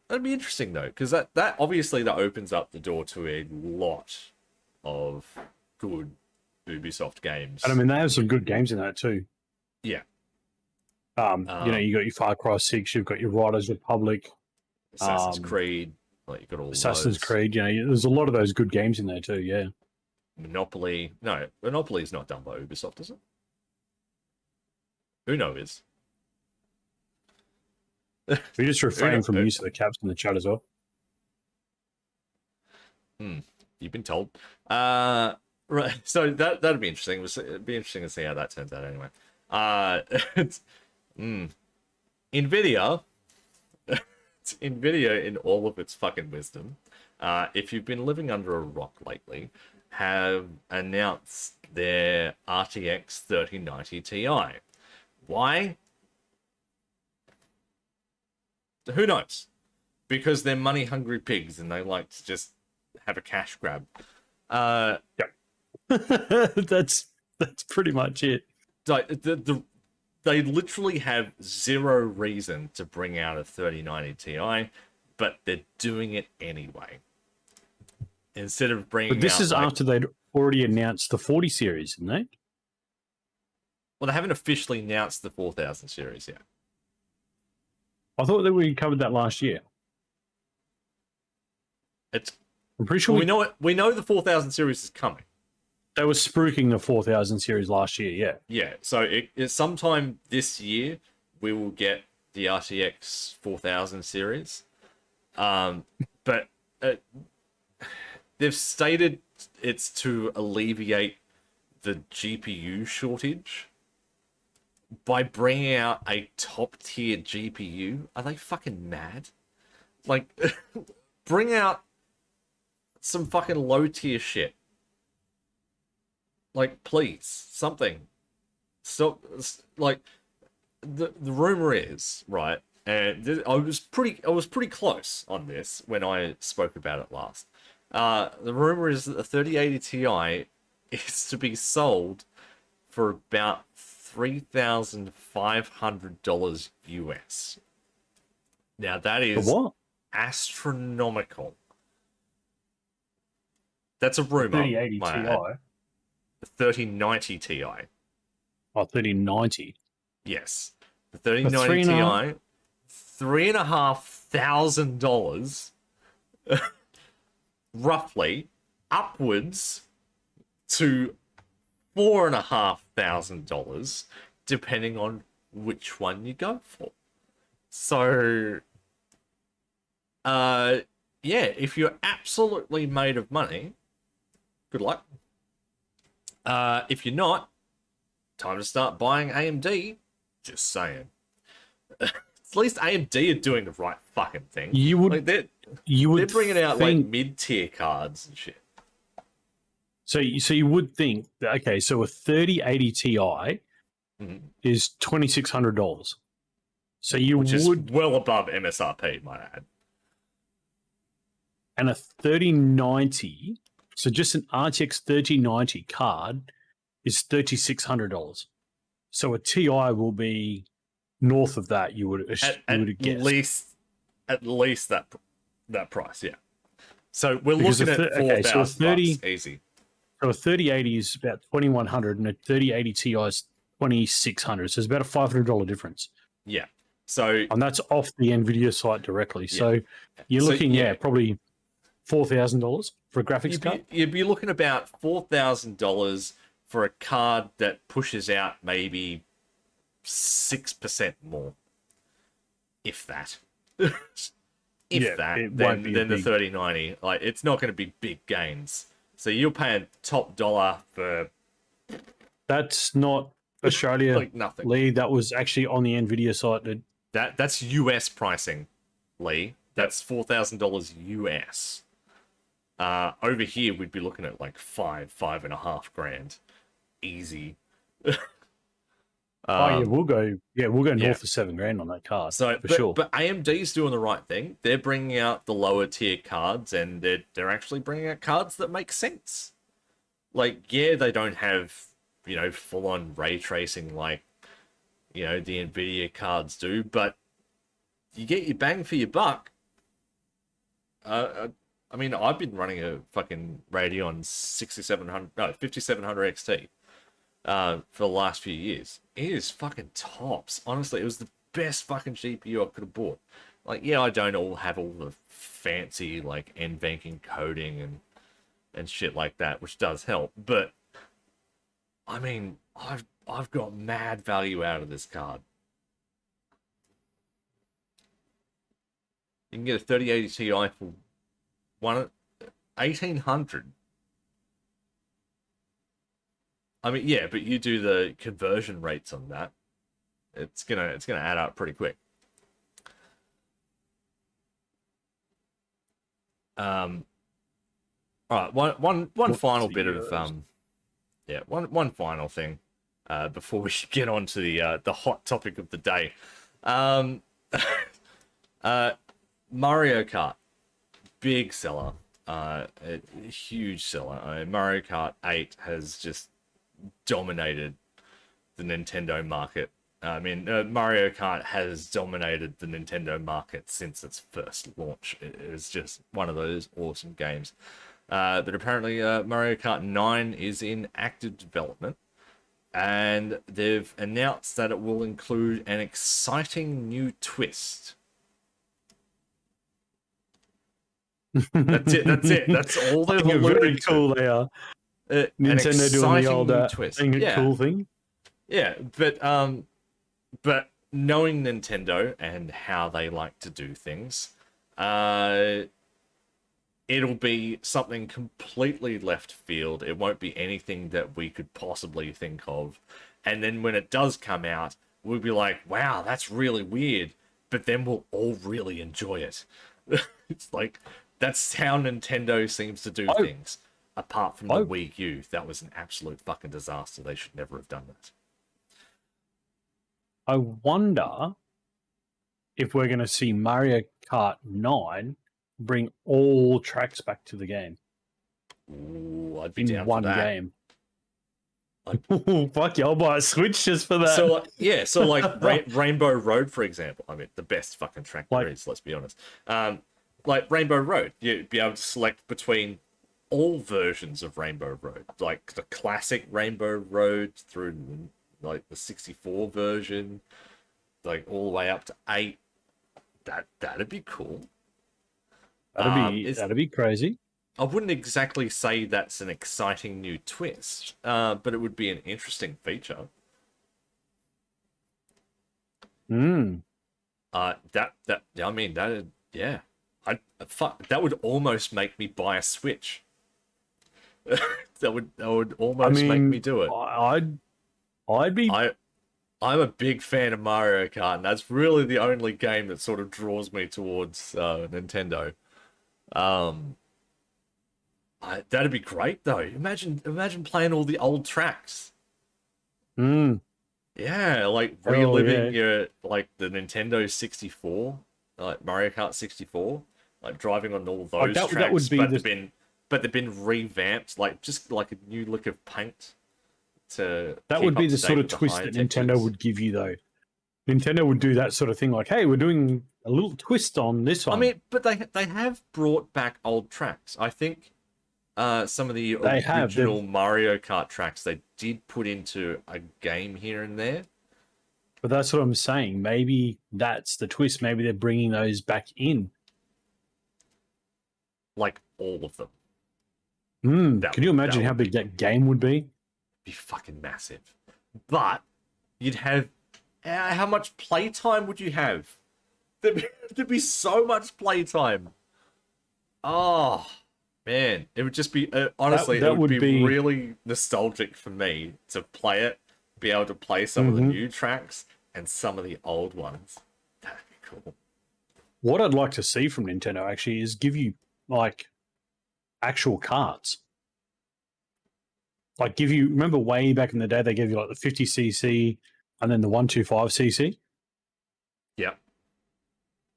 That'd be interesting though, because that obviously that opens up the door to a lot of good Ubisoft games. And I mean, they have some good games in that too. Yeah. You got your Far Cry 6, you've got your Riders Republic, Assassin's Creed. Like you've got all Assassin's those. Creed. There's a lot of those good games in there too. Yeah. Monopoly. No, Monopoly is not done by Ubisoft, is it? Uno is. We just refrain from use of the caps in the chat as well. You've been told. Right. So that'd be interesting. It'd be interesting to see how that turns out anyway. Nvidia. Nvidia, in all of its fucking wisdom, if you've been living under a rock lately, have announced their RTX 3090 Ti. Why? Who knows? Because they're money-hungry pigs and they like to just have a cash grab. Yep. That's pretty much it. Like they literally have zero reason to bring out a 3090 Ti, but they're doing it anyway. Instead of bringing But this out, is after they'd already announced the 40 series, didn't they? Well, they haven't officially announced the 4000 series yet. I thought that we covered that last year. I'm pretty sure we know it. We know the 4000 series is coming. They were spruiking the 4000 series last year, yeah. Yeah, so it's sometime this year we will get the RTX 4000 series. But they've stated it's to alleviate the GPU shortage by bringing out a top-tier GPU. Are they fucking mad? Like, bring out some fucking low-tier shit. Like, please, something. Stop. Like, the rumor is, right, and I was pretty close on this when I spoke about it last. The rumor is that the 3080 Ti is to be sold for about $3,500 US. Now that is For what? astronomical. That's a The rumor. 3080 My Ti. ad. The 3090 Ti. Oh, 3090. Yes. The For 3090 Ti, $3,500 roughly upwards to $4,500 depending on which one you go for. So yeah, if you're absolutely made of money, good luck. If you're not, time to start buying AMD. Just saying. At least AMD are doing the right fucking thing. You would, like they're bringing out like mid-tier cards and shit. So you would think that, okay, so a 3080 Ti is $2,600. So Which is well above MSRP, might add. And a 3090, so just an RTX 3090 card is $3,600. So a Ti will be north of that. You would guess. At least that price, yeah. So we're looking at $4,000 easy. So a 3080 is about $2,100 and a 3080 Ti is $2,600. So it's about a $500 difference. Yeah. So and that's off the NVIDIA site directly. Yeah. So you're looking, probably $4,000 for a graphics card. You'd be looking about $4,000 for a card that pushes out maybe 6% more, if that. Then the 3090, like it's not going to be big gains. So you're paying top dollar for. That's not Australia, like nothing. Lee. That was actually on the NVIDIA site. That's US pricing, Lee. That's $4,000 US. Over here, we'd be looking at like $5.5 grand, easy. We'll go north of $7 grand on that card. So, sure. But AMD's doing the right thing. They're bringing out the lower tier cards, and they're actually bringing out cards that make sense. Like, yeah, they don't have full on ray tracing like the NVIDIA cards do, but you get your bang for your buck. I mean, I've been running a fucking Radeon 5700 XT for the last few years. It is fucking tops. Honestly, it was the best fucking GPU I could have bought. Like, yeah, I don't have all the fancy like NVENC encoding and shit like that, which does help. But I mean, I've got mad value out of this card. You can get a 3080 Ti for $1,800. I mean, yeah, but you do the conversion rates on that, it's gonna add up pretty quick. All right, one final bit of one final thing before we get on to the hot topic of the day. Mario Kart, big seller, a huge seller. Mario Kart 8 has just dominated the Nintendo market. I mean, Mario Kart has dominated the Nintendo market since its first launch. It is just one of those awesome games. But apparently Mario Kart 9 is in active development, and they've announced that it will include an exciting new twist. That's it. That's all they've alluded very cool to. They are. Nintendo doing the old twist. Cool thing. Yeah, but knowing Nintendo and how they like to do things, it'll be something completely left field. It won't be anything that we could possibly think of. And then when it does come out, we'll be like, wow, that's really weird. But then we'll all really enjoy it. It's like, that's how Nintendo seems to do things. Apart from the Wii U, that was an absolute fucking disaster. They should never have done that. I wonder if we're going to see Mario Kart 9 bring all tracks back to the game. Ooh, I'd be in down one for that. game. Fuck yeah, I'll buy a Switch just for that. So like Rainbow Road, for example. I mean, the best fucking track there is, let's be honest. like Rainbow Road. You'd be able to select between all versions of Rainbow Road, like the classic Rainbow Road through like the 64 version, like all the way up to 8. That'd be cool. That'd be crazy. I wouldn't exactly say that's an exciting new twist, but it would be an interesting feature. Mm. I mean yeah. That would almost make me buy a Switch. that would almost make me do it. I'd be. I'm a big fan of Mario Kart, and that's really the only game that sort of draws me towards Nintendo. That'd be great though. Imagine playing all the old tracks. Mm. Yeah, like reliving your like the Nintendo 64, like Mario Kart 64, like driving on all those tracks. That would be but they've been revamped, like just like a new look of paint. That would be the sort of twist that Nintendo would give you, though. Nintendo would do that sort of thing, like, "Hey, we're doing a little twist on this one." I mean, but they have brought back old tracks. I think some of the original Mario Kart tracks they did put into a game here and there. But that's what I'm saying. Maybe that's the twist. Maybe they're bringing those back in. Like all of them. Can you imagine how big that game would be? Be fucking massive. But you'd have how much playtime would you have? There'd be so much playtime. Oh man, it would just be honestly it would be really nostalgic for me to play it, be able to play some of the new tracks and some of the old ones. That'd be cool. What I'd like to see from Nintendo actually is give you like actual carts. Like remember way back in the day, they gave you like the 50cc and then the 125cc? Yeah.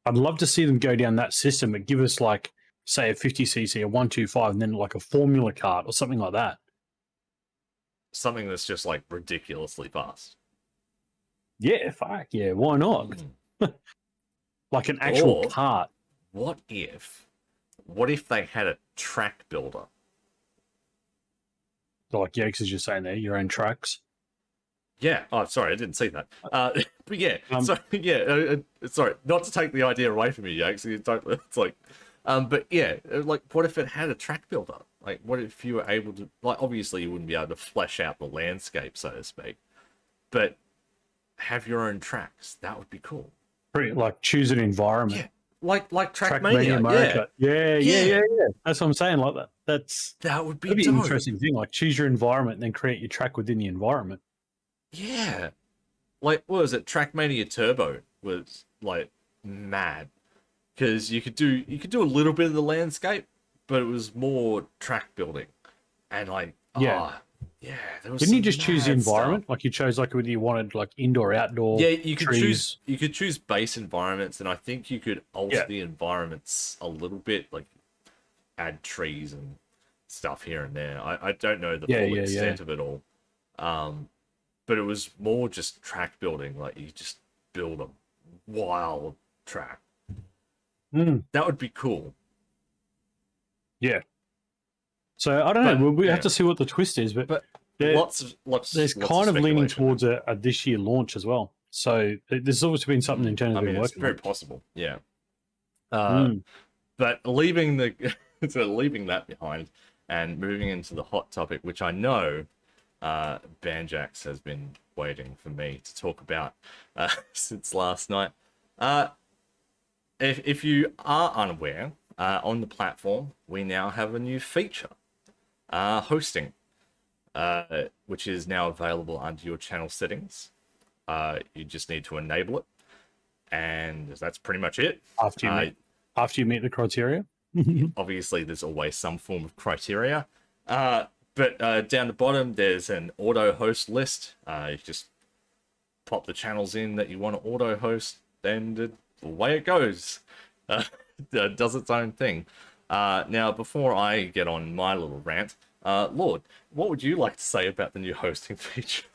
I'd love to see them go down that system, but give us like, say, a 50cc, a 125, and then like a Formula Kart or something like that. Something that's just like ridiculously fast. Yeah, fuck yeah, why not? Like an actual kart. What if they had a track builder? Like Yakes is just saying there, your own tracks. Yeah. Oh, sorry, I didn't see that. But yeah, sorry, not to take the idea away from you, Yakes. It's like, but yeah, like, what if it had a track builder? Like, what if you were able to, like, obviously you wouldn't be able to flesh out the landscape, so to speak, but have your own tracks. That would be cool. Pretty like choose an environment. Yeah. Like Trackmania. America. Yeah. That's what I'm saying. Like that. That would be an interesting thing. Like choose your environment and then create your track within the environment. Yeah. Like, what was it? Trackmania Turbo was like mad because you could do a little bit of the landscape, but it was more track building, and like there was Didn't you just choose the environment? Like you chose like whether you wanted like indoor, outdoor. Yeah, you could trees. choose base environments, and I think you could alter the environments a little bit, like add trees and stuff here and there. I don't know the full extent of it all, but it was more just track building. Like you just build a wild track. That would be cool. Yeah. So I don't know. We have to see what the twist is, but lots there's kind of leaning towards a this year launch as well. So there's always been something Nintendo's been working. It's very possible. Yeah. But leaving that behind and moving into the hot topic, which I know Banjax has been waiting for me to talk about since last night. If you are unaware, on the platform we now have a new feature. Hosting, which is now available under your channel settings. You just need to enable it, and that's pretty much it. After you meet the criteria. Obviously, there's always some form of criteria, but down the bottom there's an auto host list. You just pop the channels in that you want to auto host, and away it goes. Does its own thing. Now, before I get on my little rant, Lord, what would you like to say about the new hosting feature?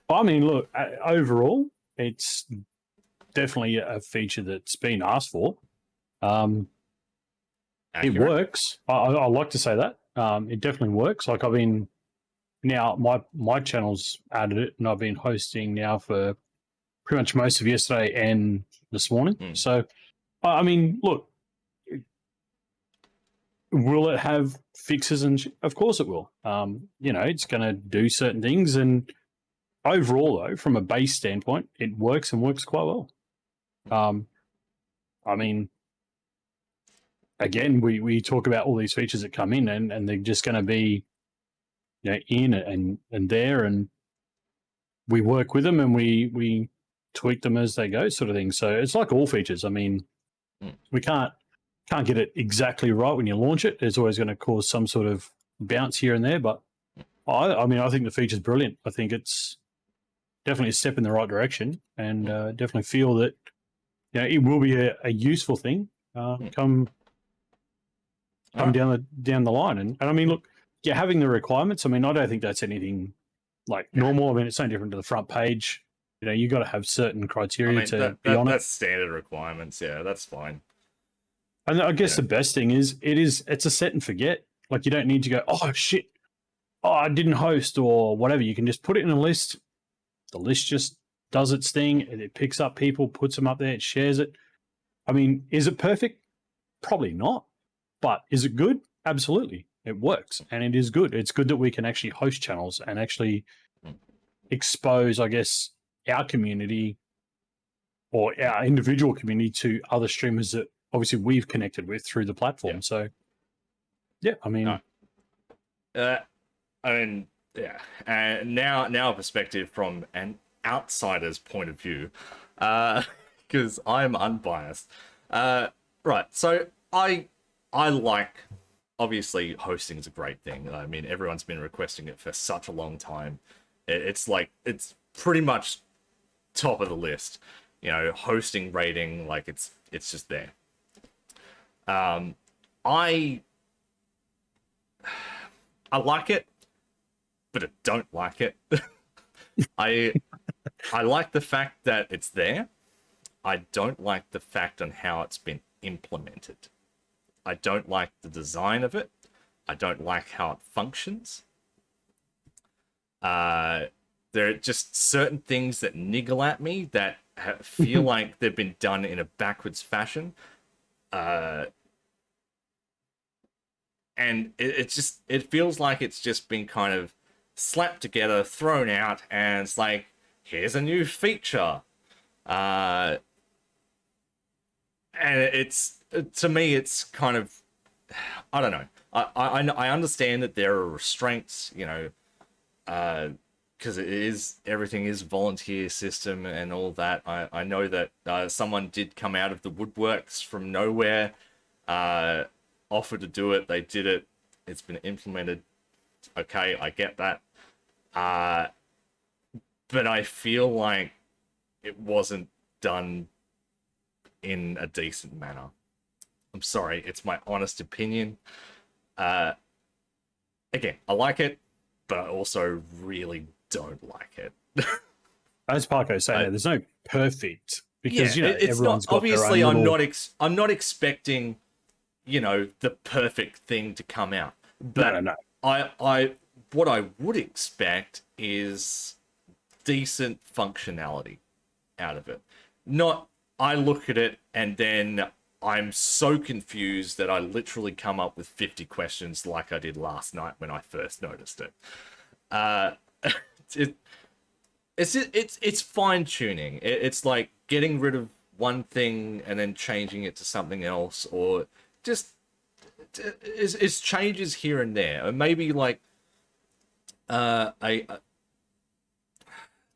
I mean, look, overall, it's definitely a feature that's been asked for. It Accurate. works. I like to say that. It definitely works. Like I've been now my channel's added it, and I've been hosting now for pretty much most of yesterday and this morning. So, I mean, look, will it have fixes? And of course it will. It's going to do certain things, and overall, though, from a base standpoint, it works and works quite well. I mean, again, we talk about all these features that come in, and they're just going to be, in and there, and we work with them and we tweak them as they go, sort of thing. So it's like all features. I mean, we can't get it exactly right when you launch it. It's always going to cause some sort of bounce here and there. But I mean, I think the feature's brilliant. I think it's definitely a step in the right direction, and definitely feel that it will be a useful thing come down the line. And I mean, look, having the requirements. I mean, I don't think that's anything like normal. I mean, it's no different to the front page. You got to have certain criteria to be on it. That's standard requirements. Yeah, that's fine. And I guess the best thing is it's a set and forget. Like you don't need to go, oh shit, I didn't host or whatever. You can just put it in a list. The list just does its thing, and it picks up people, puts them up there, it shares it. I mean, is it perfect? Probably not. But is it good? Absolutely. It works, and it is good. It's good that we can actually host channels and actually expose, I guess, our community or our individual community to other streamers that obviously we've connected with through the platform. Yeah. So, I mean, now a perspective from an outsider's point of view, because I'm unbiased. Right, so I like, obviously hosting is a great thing. I mean, everyone's been requesting it for such a long time. It's pretty much top of the list. Hosting rating, like it's just there. I like it, but I don't like it. I like the fact that it's there. I don't like the fact on how it's been implemented. I don't like the design of it. I don't like how it functions. There are just certain things that niggle at me that feel like they've been done in a backwards fashion. And it feels like it's just been kind of slapped together, thrown out, and it's like, here's a new feature. And to me, it's kind of, I don't know. I understand that there are restraints, because everything is volunteer system and all that. I know that someone did come out of the woodworks from nowhere, offered to do it. They did it. It's been implemented. Okay, I get that. But I feel like it wasn't done in a decent manner. I'm sorry, it's my honest opinion. Again, I like it, but I also really don't like it. As Parko's saying, there's no perfect, because it's everyone's not, got obviously their own little... I'm not expecting the perfect thing to come out, but no. What I would expect is decent functionality out of it. Not, I look at it and then I'm so confused that I literally come up with 50 questions like I did last night when I first noticed it. It's fine tuning. It's like getting rid of one thing and then changing it to something else, or just it's changes here and there, or maybe like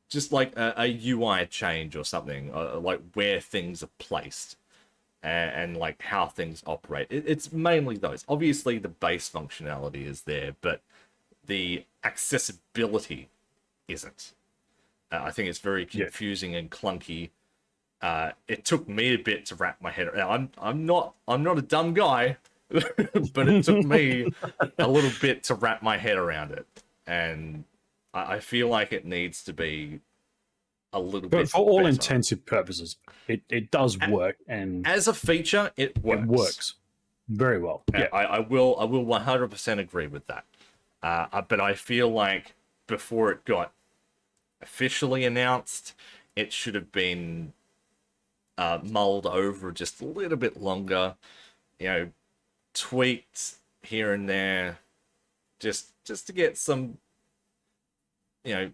just like a UI change or something, like where things are placed and like how things operate. It's mainly those. Obviously, the base functionality is there, but the accessibility isn't. I think it's very confusing and clunky. It took me a bit to wrap my head around. I'm not a dumb guy, but it took me a little bit to wrap my head around it, and I feel like it needs to be a little But bit for all better. intensive purposes, it does work, and As a feature, it works. it works very well. Yeah, I will 100% agree with that. But I feel like before it got officially announced, it should have been mulled over just a little bit longer. You know, tweaked here and there, just to get some, you know,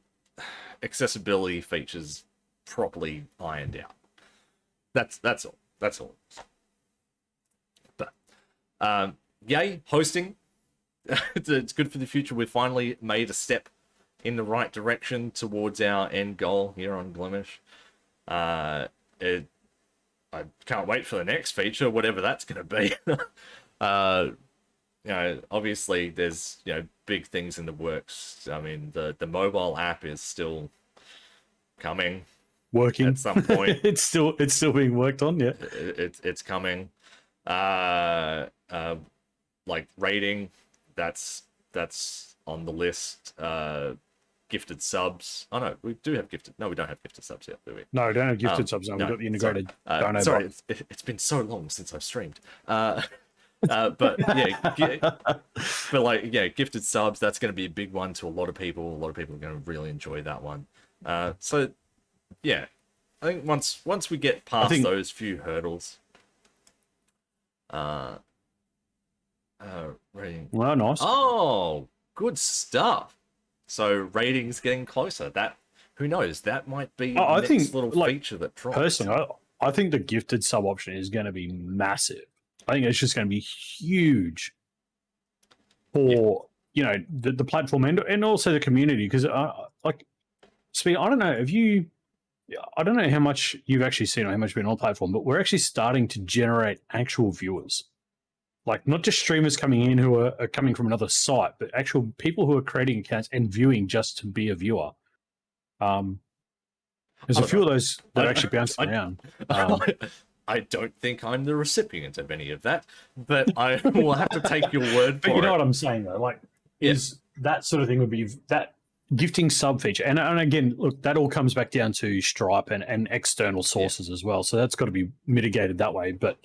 accessibility features properly ironed out. That's all. That's all. But yay, hosting. It's good for the future. We've finally made a step in the right direction towards our end goal here on Glimesh. I can't wait for the next feature, whatever that's going to be. You know, obviously there's, you know, big things in the works. I mean, the mobile app is still coming, working at some point. it's still being worked on. Yeah, It's coming. Like rating, that's on the list. Gifted subs. Oh no, we do have gifted. No, we don't have gifted subs yet, do we? no, don't have gifted subs. No, no, we've got the integrated. Sorry, it's been so long since I've streamed. But yeah, but like, yeah, gifted subs, that's going to be a big one to a lot of people. A lot of people are going to really enjoy that one. So yeah, I think once we get past those few hurdles, rating. Well, nice. Oh, good stuff. So ratings getting closer. That, who knows? That might be the next little feature that drops. Personally, I think the gifted sub option is going to be massive. I think it's just going to be huge for you know the platform and also the community. Because like, Speed, I don't know if you, I don't know how much you've actually seen or how much you've been on the platform, but we're actually starting to generate actual viewers. Like, not just streamers coming in who are coming from another site, but actual people who are creating accounts and viewing just to be a viewer. There's a few of those that actually bounce around. I don't think I'm the recipient of any of that, but I will have to take your word for it. But you know what I'm saying, though? Like, is that sort of thing would be that gifting sub feature. And again, look, that all comes back down to Stripe and external sources as well. So that's got to be mitigated that way. But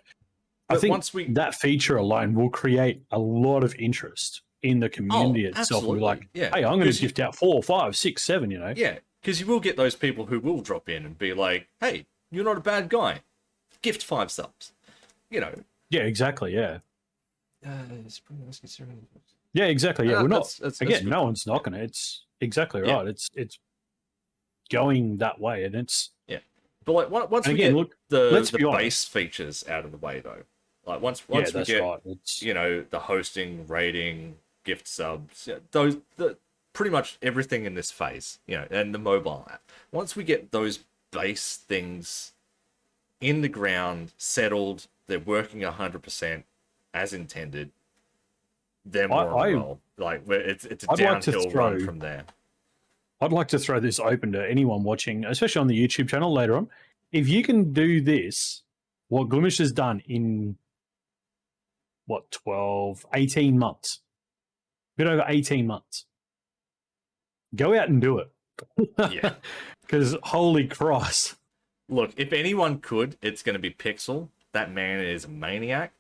I think that feature alone will create a lot of interest in the community itself. We're like, hey, I'm going to gift out 4, 5, 6, 7, you know? Yeah, because you will get those people who will drop in and be like, hey, you're not a bad guy. Gift 5 subs. You know. Yeah, exactly, yeah. Yeah, exactly, yeah. We're not, again, no one's knocking it. It's exactly right. It's going that way, and it's... Yeah. But like, once we get the base features out of the way, though, like once we get, you know, the hosting, rating, gift subs, those, pretty much everything in this phase, you know, and the mobile app. Once we get those base things in the ground, settled, they're working 100% as intended, then we're on a roll. Like, it's a downhill run from there. I'd like to throw this open to anyone watching, especially on the YouTube channel later on. If you can do this, what Glimesh has done in, 18 months, a bit over 18 months, go out and do it. Yeah. Because holy Christ. Look, if anyone could, it's going to be Pixel. That man is a maniac.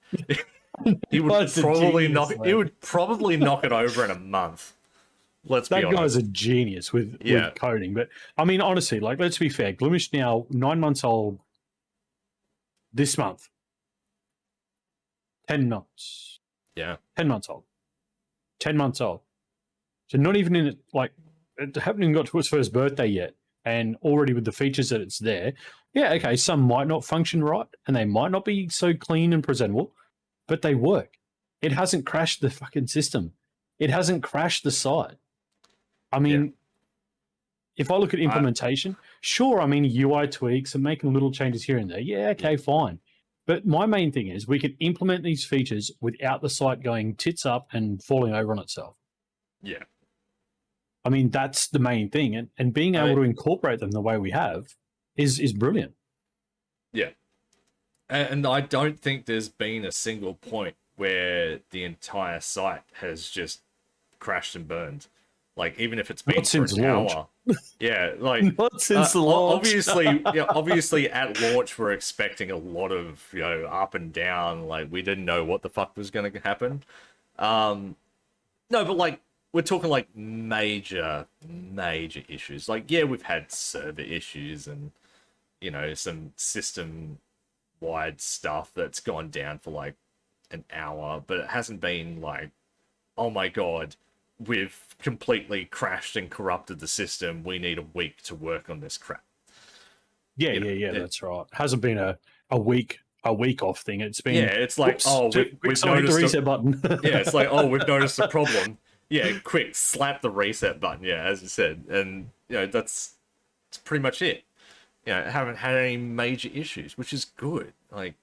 He would probably knock it over in a month. Let's be honest. That guy's a genius with coding. But I mean, honestly, like, let's be fair. Glimesh now 9 months old this month. 10 months. Yeah. 10 months old. 10 months old. So not even in it, like, it hasn't even got to its first birthday yet. And already with the features that it's there. Yeah, okay, some might not function right and they might not be so clean and presentable, but they work. It hasn't crashed the fucking system. It hasn't crashed the site. I mean, if I look at implementation, sure, I mean, UI tweaks and making little changes here and there. Yeah, okay, fine. But my main thing is we can implement these features without the site going tits up and falling over on itself. Yeah. I mean, that's the main thing. And being able to incorporate them the way we have is brilliant. Yeah. And I don't think there's been a single point where the entire site has just crashed and burned. Like, even if it's been Not for since an launch. hour. Yeah, like Not since the launch. obviously at launch we're expecting a lot of, up and down. Like, we didn't know what the fuck was going to happen. No, but like, we're talking like major issues. Like, yeah, we've had server issues and some system wide stuff that's gone down for like an hour, but it hasn't been like, oh my god, we've completely crashed and corrupted the system. We need a week to work on this crap. Yeah, that's right. Hasn't been a week off thing. It's been It's like, oh, we've someone hit the noticed reset button. yeah, it's like, oh, we've noticed a problem. Yeah, quick, slap the reset button. Yeah, as you said, and that's pretty much it. Haven't had any major issues, which is good. Like,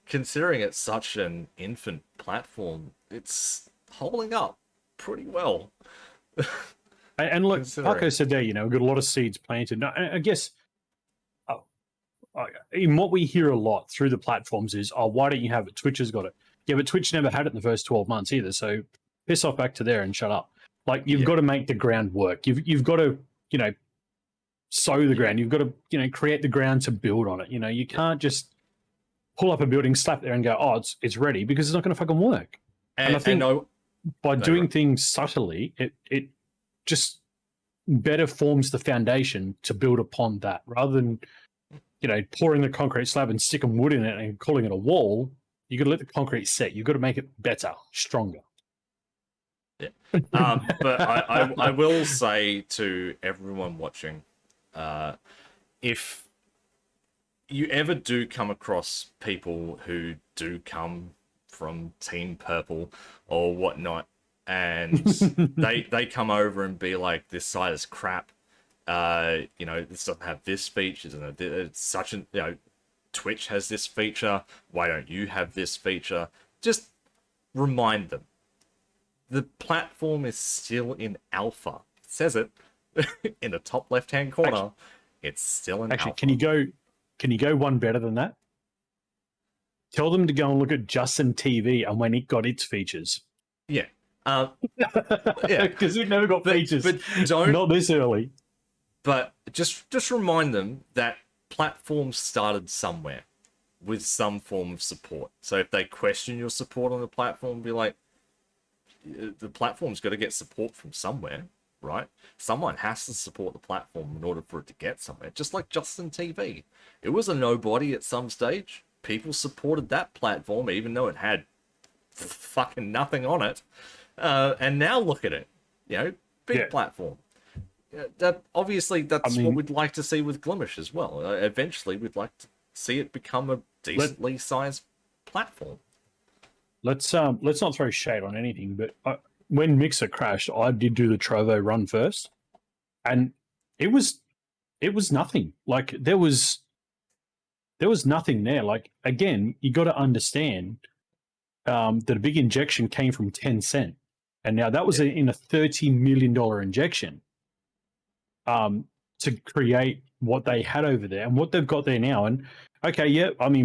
considering it's such an infant platform, it's holding up pretty well. And look, like I said there, we've got a lot of seeds planted. Now, I guess in what we hear a lot through the platforms is, oh, why don't you have it? Twitch has got it. Yeah, but Twitch never had it in the first 12 months either. So piss off back to there and shut up. Like, you've got to make the ground work. You've got to, sow the ground. You've got to, create the ground to build on it. You can't just pull up a building, slap there and go, oh, it's ready, because it's not going to fucking work. And I think by doing things subtly, it just better forms the foundation to build upon that, rather than pouring the concrete slab and sticking wood in it and calling it a wall. You got to let the concrete set. You've got to make it better, stronger. Yeah. But I will say to everyone watching, if you ever do come across people who do come from Team Purple or whatnot, and they come over and be like, this site is crap, this doesn't have this feature, and it's such an, Twitch has this feature, why don't you have this feature? Just remind them, the platform is still in alpha. It says it in the top left hand corner. It's still in alpha. Can you go one better than that? Tell them to go and look at Justin TV and when it got its features. Yeah. Because it never got features. But not this early. But just remind them that platforms started somewhere with some form of support. So if they question your support on the platform, be like, the platform's got to get support from somewhere, right? Someone has to support the platform in order for it to get somewhere. Just like Justin TV. It was a nobody at some stage. People supported that platform even though it had fucking nothing on it. And now look at it. Big platform. That's what we'd like to see with Glimesh as well. Eventually, we'd like to see it become a decently sized platform. Let's not throw shade on anything, but when Mixer crashed, I did do the Trovo run first, and it was nothing. Like, there was nothing there. Like, again, you got to understand that a big injection came from Tencent, and now that was in a $30 million injection to create what they had over there and what they've got there now. And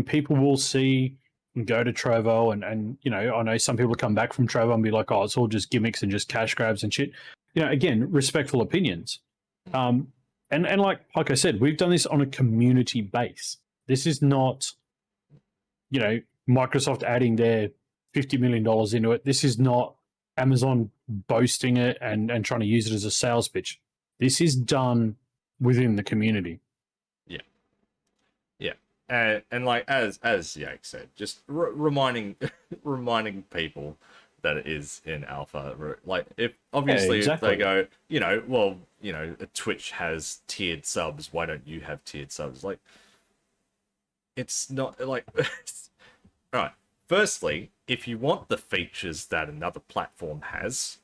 people will see and go to Trovo, and I know some people come back from Trovo and be like, oh, it's all just gimmicks and just cash grabs and shit. Again, respectful opinions. And like I said, we've done this on a community base. This is not, Microsoft adding their $50 million into it. This is not Amazon boasting it and trying to use it as a sales pitch. This is done within the community. And like as Yak said, just reminding people that it is in alpha. Like, if obviously if they go, Twitch has tiered subs, why don't you have tiered subs? Like, it's not like right. Firstly, if you want the features that another platform has,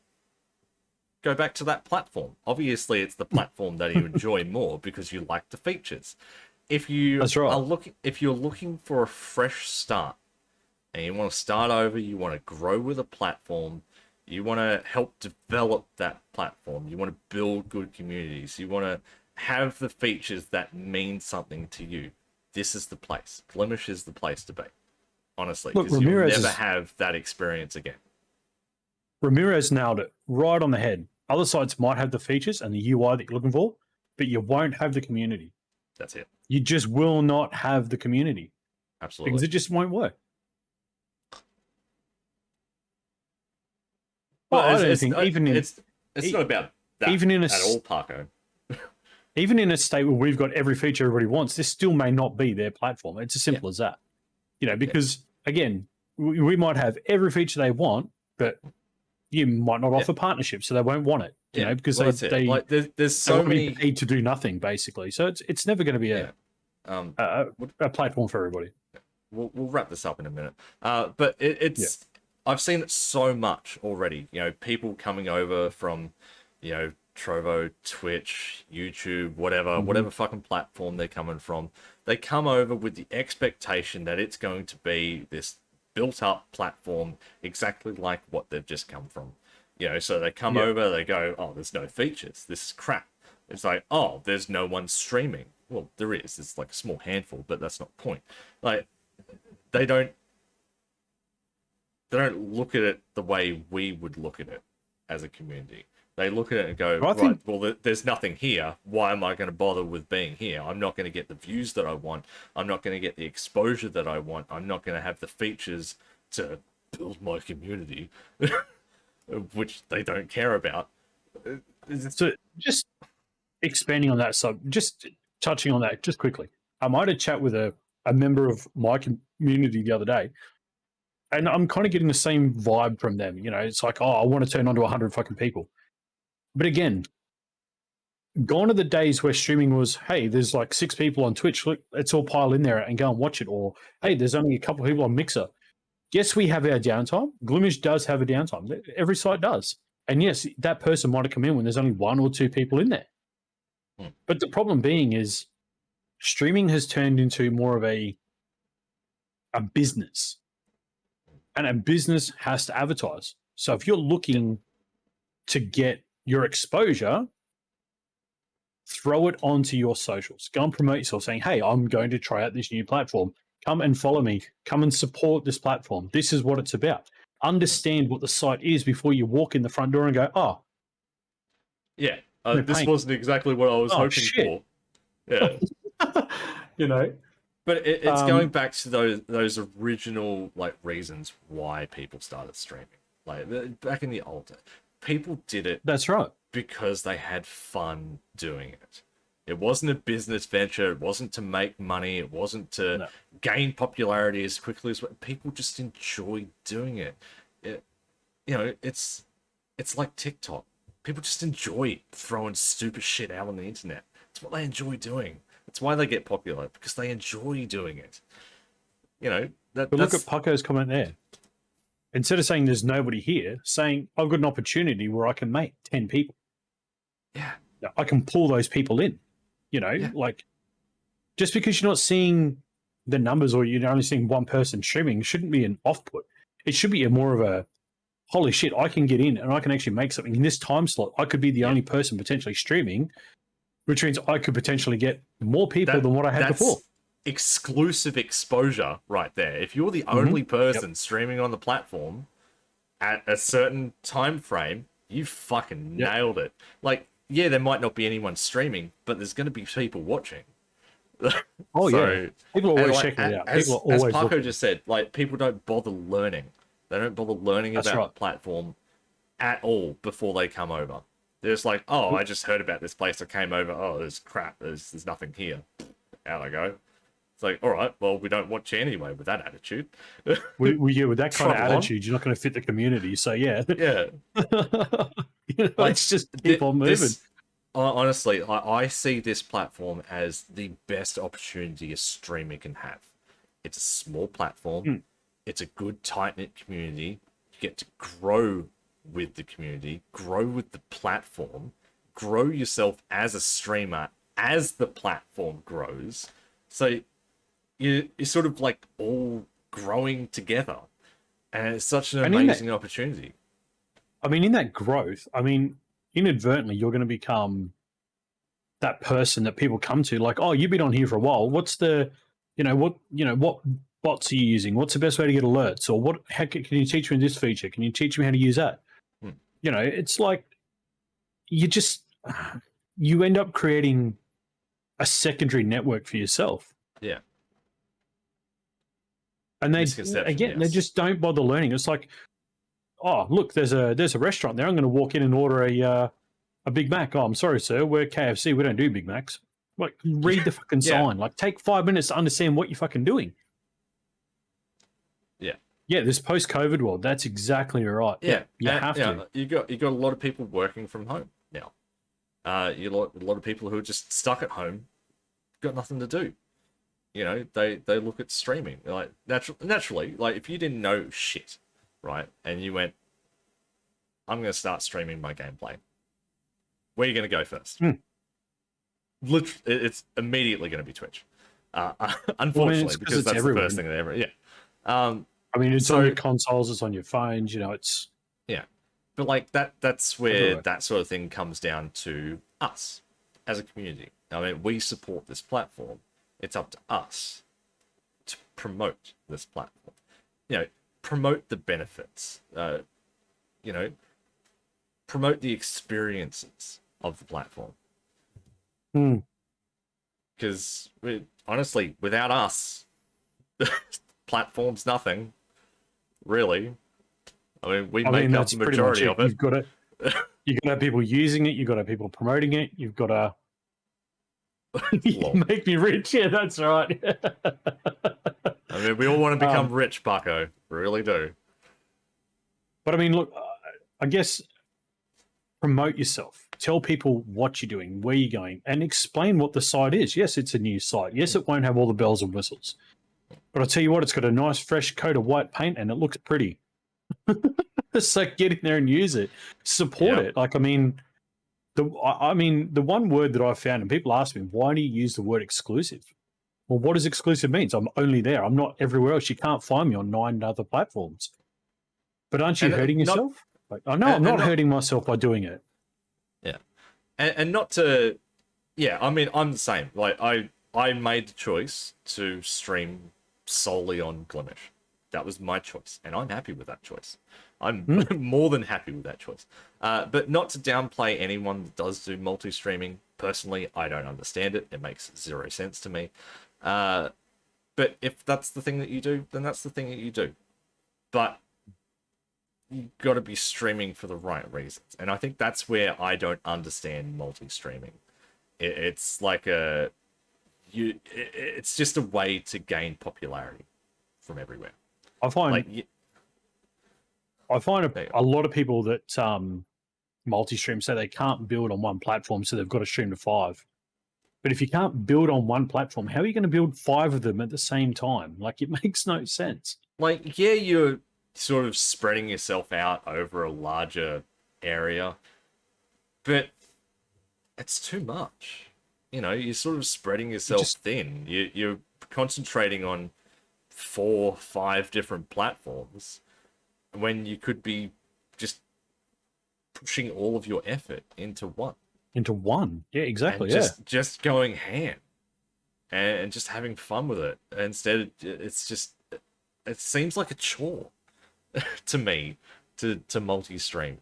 go back to that platform. Obviously, it's the platform that you enjoy more because you like the features. If you if you're looking for a fresh start and you want to start over, you want to grow with a platform, you want to help develop that platform, you want to build good communities, you want to have the features that mean something to you, this is the place. Glimesh is the place to be, honestly, because you'll never have that experience again. Ramirez nailed it right on the head. Other sites might have the features and the UI that you're looking for, but you won't have the community. That's it. You just will not have the community. Absolutely. Because it just won't work. Well, I don't think it's not about that even in at all, Paco. Even in a state where we've got every feature everybody wants, this still may not be their platform. It's as simple as that. Because again, we might have every feature they want, but you might not offer partnerships, so they won't want it. Because they like there's so many paid to do nothing basically. So it's never going to be a platform for everybody. We'll wrap this up in a minute. But it's I've seen it so much already. People coming over from Trovo, Twitch, YouTube, whatever fucking platform they're coming from. They come over with the expectation that it's going to be this built-up platform exactly like what they've just come from. So they come over, they go, oh, there's no features. This is crap. It's like, oh, there's no one streaming. Well, there is. It's like a small handful, but that's not the point. Like, they don't look at it the way we would look at it as a community. They look at it and go, well, there's nothing here. Why am I going to bother with being here? I'm not going to get the views that I want. I'm not going to get the exposure that I want. I'm not going to have the features to build my community, which they don't care about. So just expanding on that, just touching on that just quickly. I might have chat with a member of my community the other day, and I'm kind of getting the same vibe from them. It's like, oh, I want to turn on to 100 fucking people. But again, gone are the days where streaming was, hey, there's like 6 people on Twitch. Look, let's all pile in there and go and watch it. Or, hey, there's only a couple of people on Mixer. Yes, we have our downtime. Glimesh does have a downtime. Every site does. And yes, that person might have come in when there's only 1 or 2 people in there. But the problem being is streaming has turned into more of a business. And a business has to advertise. So if you're looking to get your exposure, throw it onto your socials. Go and promote yourself saying, hey, I'm going to try out this new platform. Come and follow me. Come and support this platform. This is what it's about. Understand what the site is before you walk in the front door and go, oh. Yeah, this wasn't exactly what I was hoping for. Yeah. But it's going back to those original reasons why people started streaming. Like back in the old days. People did it. That's right. Because they had fun doing it. It wasn't a business venture. It wasn't to make money. It wasn't to gain popularity as quickly as people just enjoy doing it. It's like TikTok. People just enjoy throwing stupid shit out on the internet. It's what they enjoy doing. That's why they get popular, because they enjoy doing it. But look at Paco's comment there. Instead of saying there's nobody here, saying I've got an opportunity where I can make 10 people. Yeah. I can pull those people in. Just because you're not seeing the numbers or you're only seeing one person streaming shouldn't be an off-put. It should be more of a, holy shit, I can get in and I can actually make something in this time slot. I could be the only person potentially streaming, which means I could potentially get more people than what I had before. Exclusive exposure right there. If you're the only person streaming on the platform at a certain time frame, you fucking nailed it. There might not be anyone streaming, but there's going to be people watching. People are always checking it out. As Paco just said, people don't bother learning. They don't bother learning about the platform at all before they come over. They're just like, oh, I just heard about this place. I came over. Oh, there's crap. There's nothing here. Out I go. It's like, all right, well, we don't watch you anyway with that attitude. With that kind of attitude, you're not going to fit the community. So, yeah. Let's just keep on moving. Honestly, I see this platform as the best opportunity a streamer can have. It's a small platform. It's a good, tight-knit community. You get to grow with the community, grow with the platform, grow yourself as a streamer as the platform grows. So you're sort of all growing together. And it's such an amazing opportunity. In that growth, inadvertently, you're going to become that person that people come to. Like, oh, you've been on here for a while. What's the, what bots are you using? What's the best way to get alerts? Or how can you teach me this feature? Can you teach me how to use that? It's like you end up creating a secondary network for yourself. Yeah. And they just don't bother learning. It's like, oh, look, there's a restaurant there. I'm going to walk in and order a Big Mac. Oh, I'm sorry, sir, we're KFC. We don't do Big Macs. Like, read the fucking sign. Like, take 5 minutes to understand what you're fucking doing. Yeah. Yeah, this post-COVID world, that's exactly right. Yeah, you have to. You got a lot of people working from home now. A lot of people who are just stuck at home, got nothing to do. You know, they look at streaming. Like naturally, like if you didn't know shit, right, and you went, I'm going to start streaming my gameplay. Where are you going to go first? Literally, it's immediately going to be Twitch. Unfortunately, because that's everywhere. The first thing they ever. Yeah. I mean, it's on your consoles, it's on your phones. You know, it's but like that's where everywhere. That sort of thing comes down to us as a community. I mean, we support this platform. It's up to us to promote this platform. You know, promote the benefits. You know, promote the experiences of the platform. Because honestly, without us, the platform's nothing. Really. I mean, we make up the majority of it. You've got to have people using it. You've got to have people promoting it. You've got to you make me rich. Yeah, that's right. I mean, we all want to become rich, Paco. We really do. But I mean, look, I guess promote yourself. Tell people what you're doing, where you're going, and explain what the site is. Yes, it's a new site. Yes, it won't have all the bells and whistles. But I'll tell you what, it's got a nice fresh coat of white paint and it looks pretty. So get in there and use it. Support it. Like, I mean, the one word that I found, and people ask me, why do you use the word exclusive? Well, what does exclusive mean? I'm only there. I'm not everywhere else. You can't find me on 9 other platforms. But aren't you hurting yourself? Like, I know I'm not hurting myself by doing it. Yeah. And not to... Yeah, I mean, I'm the same. Like, I made the choice to stream solely on Glimesh. That was my choice, and I'm happy with that choice. I'm more than happy with that choice. But not to downplay anyone that does do multi-streaming. Personally, I don't understand it. It makes zero sense to me. But if that's the thing that you do, then that's the thing that you do. But you got to be streaming for the right reasons. And I think that's where I don't understand multi-streaming. It's like it's just a way to gain popularity from everywhere. I find a lot of people that multi-stream say they can't build on one platform, so they've got to stream to 5. But if you can't build on one platform, how are you going to build 5 of them at the same time? Like, it makes no sense. Like, yeah, you're sort of spreading yourself out over a larger area, but it's too much. You know, you're sort of spreading yourself thin. You're concentrating on 4, 5 different platforms when you could be just pushing all of your effort into one. Yeah, exactly. And just going ham and just having fun with it. Instead, it seems like a chore to me to multi-stream.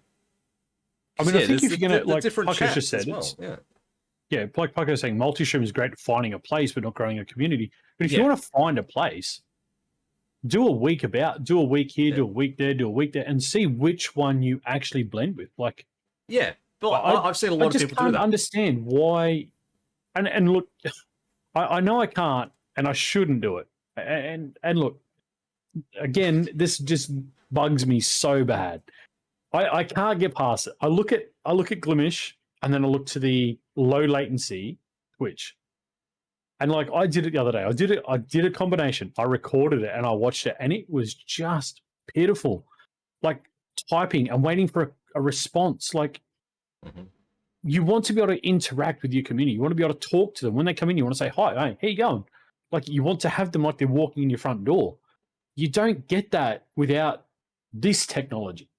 I mean, I think if you're going to, like Paco just said, like Paco was saying, multi-stream is great at finding a place but not growing a community. But if you want to find a place, do a week here, do a week there, do a week there, and see which one you actually blend with. Like, but I've seen a lot of people do that. I just can't understand why. And look, I know I can't, and I shouldn't do it. And look, again, this just bugs me so bad. I can't get past it. I look at Glimesh, and then I look to the low latency Twitch. And like, I did it the other day. I did a combination. I recorded it and I watched it, and it was just pitiful. Like, typing and waiting for a response. Like, you want to be able to interact with your community. You want to be able to talk to them. When they come in, you want to say, hi, hey, how you going? Like, you want to have them like they're walking in your front door. You don't get that without this technology.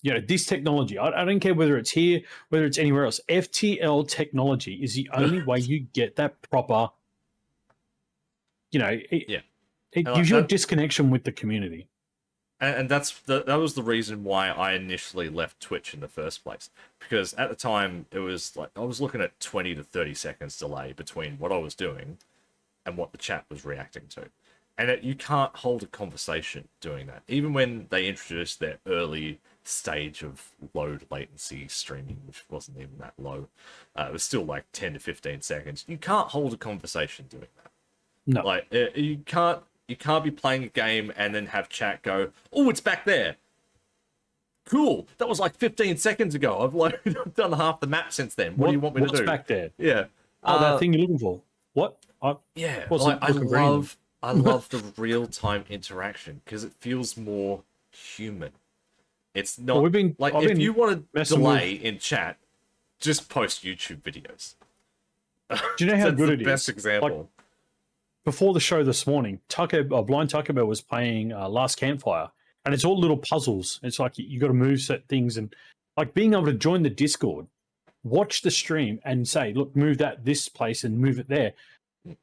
You know, this technology, I don't care whether it's here, whether it's anywhere else. FTL technology is the only way you get that proper, you know, it gives you a disconnection with the community. And that was the reason why I initially left Twitch in the first place. Because at the time, it was like, I was looking at 20 to 30 seconds delay between what I was doing and what the chat was reacting to. And you can't hold a conversation doing that. Even when they introduced their early stage of low latency streaming, which wasn't even that low, it was still like 10 to 15 seconds. You can't hold a conversation doing that. No. Like, you can't be playing a game and then have chat go, oh, it's back there. Cool. That was like 15 seconds ago. I've like done half the map since then. What do you want me to do? What's back there? Yeah. Oh, that thing you're looking for. What? Yeah. Wasn't Like, looking for anything. I love the real-time interaction because it feels more human. It's not Well, if you want to delay with... in chat, just post YouTube videos. Do you know how good it is? Best example. Like, before the show this morning, Blind Taco Bell was playing Last Campfire, and it's all little puzzles. It's like you got to move set things, and like being able to join the Discord, watch the stream, and say, "Look, move that this place and move it there."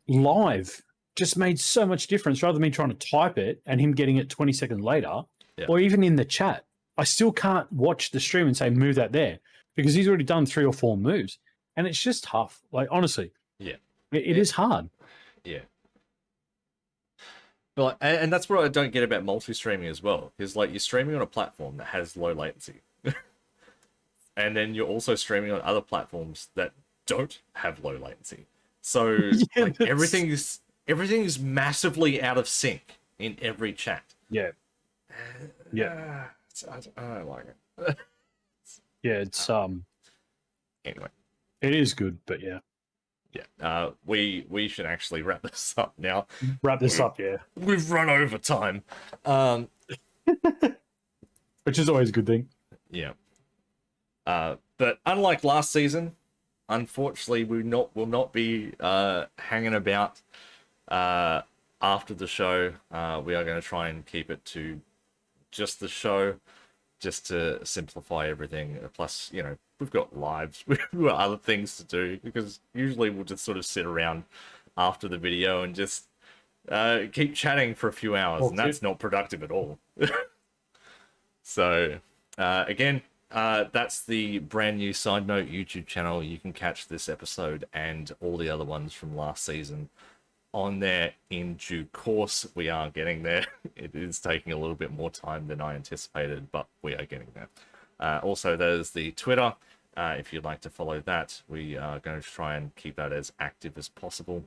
Live just made so much difference. Rather than me trying to type it and him getting it 20 seconds later, or even in the chat, I still can't watch the stream and say, "Move that there," because he's already done 3 or 4 moves, and it's just tough. Like honestly, it is hard. Yeah. But and that's what I don't get about multi-streaming as well, is like you're streaming on a platform that has low latency, and then you're also streaming on other platforms that don't have low latency. So like everything is massively out of sync in every chat. Yeah. I don't like it. It's Anyway, it is good, but yeah. We should actually wrap this up now. We've run over time. Which is always a good thing. Yeah. But unlike last season, unfortunately, we will not be hanging about after the show. We are going to try and keep it to just the show, just to simplify everything. Plus, you know, we've got lives, we've got other things to do, because usually we'll just sort of sit around after the video and just keep chatting for a few hours, and that's not productive at all. So, again, that's the brand new Side Note YouTube channel. You can catch this episode and all the other ones from last season on there in due course. We are getting there. It is taking a little bit more time than I anticipated, but we are getting there. Also, there's the Twitter. If you'd like to follow that, we are going to try and keep that as active as possible.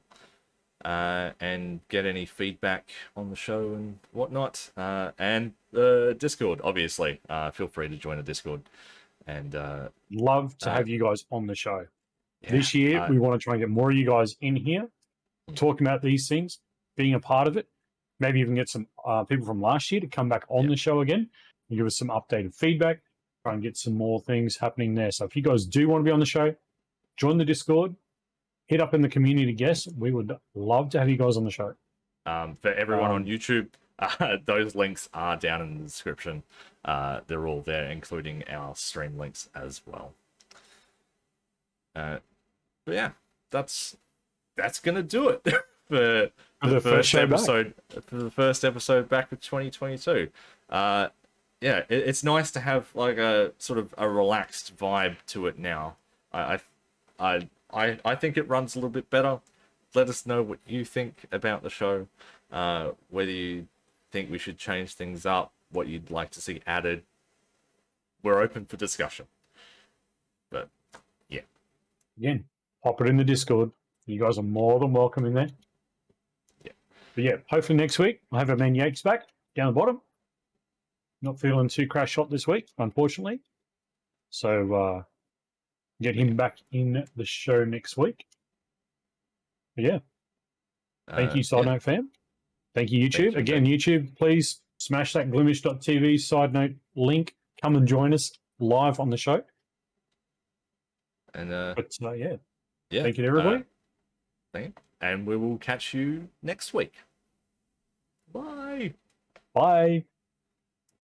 And get any feedback on the show and whatnot. And Discord, obviously. Feel free to join the Discord. And love to have you guys on the show. This year, we want to try and get more of you guys in here, talking about these things, being a part of it. Maybe even get some people from last year to come back on the show again and give us some updated feedback. Try and get some more things happening there. So if you guys do want to be on the show, join the Discord, hit up in the community guests. We would love to have you guys on the show. For everyone on YouTube, those links are down in the description. They're all there, including our stream links as well. But yeah, that's gonna do it for the first episode. For the first episode back of 2022. Yeah, it's nice to have like a sort of a relaxed vibe to it now. I think it runs a little bit better. Let us know what you think about the show. Whether you think we should change things up, what you'd like to see added. We're open for discussion. But yeah. Again, pop it in the Discord. You guys are more than welcome in there. Yeah. But yeah, hopefully next week I'll have our man Yakes back down the bottom. Not feeling too crash hot this week, unfortunately. So get him back in the show next week. But yeah. Thank you, Side Note fam. Thank you, YouTube. Again, YouTube, please smash that glimesh.tv Side Note link. Come and join us live on the show. And yeah. Thank you to everybody. And we will catch you next week. Bye. Bye.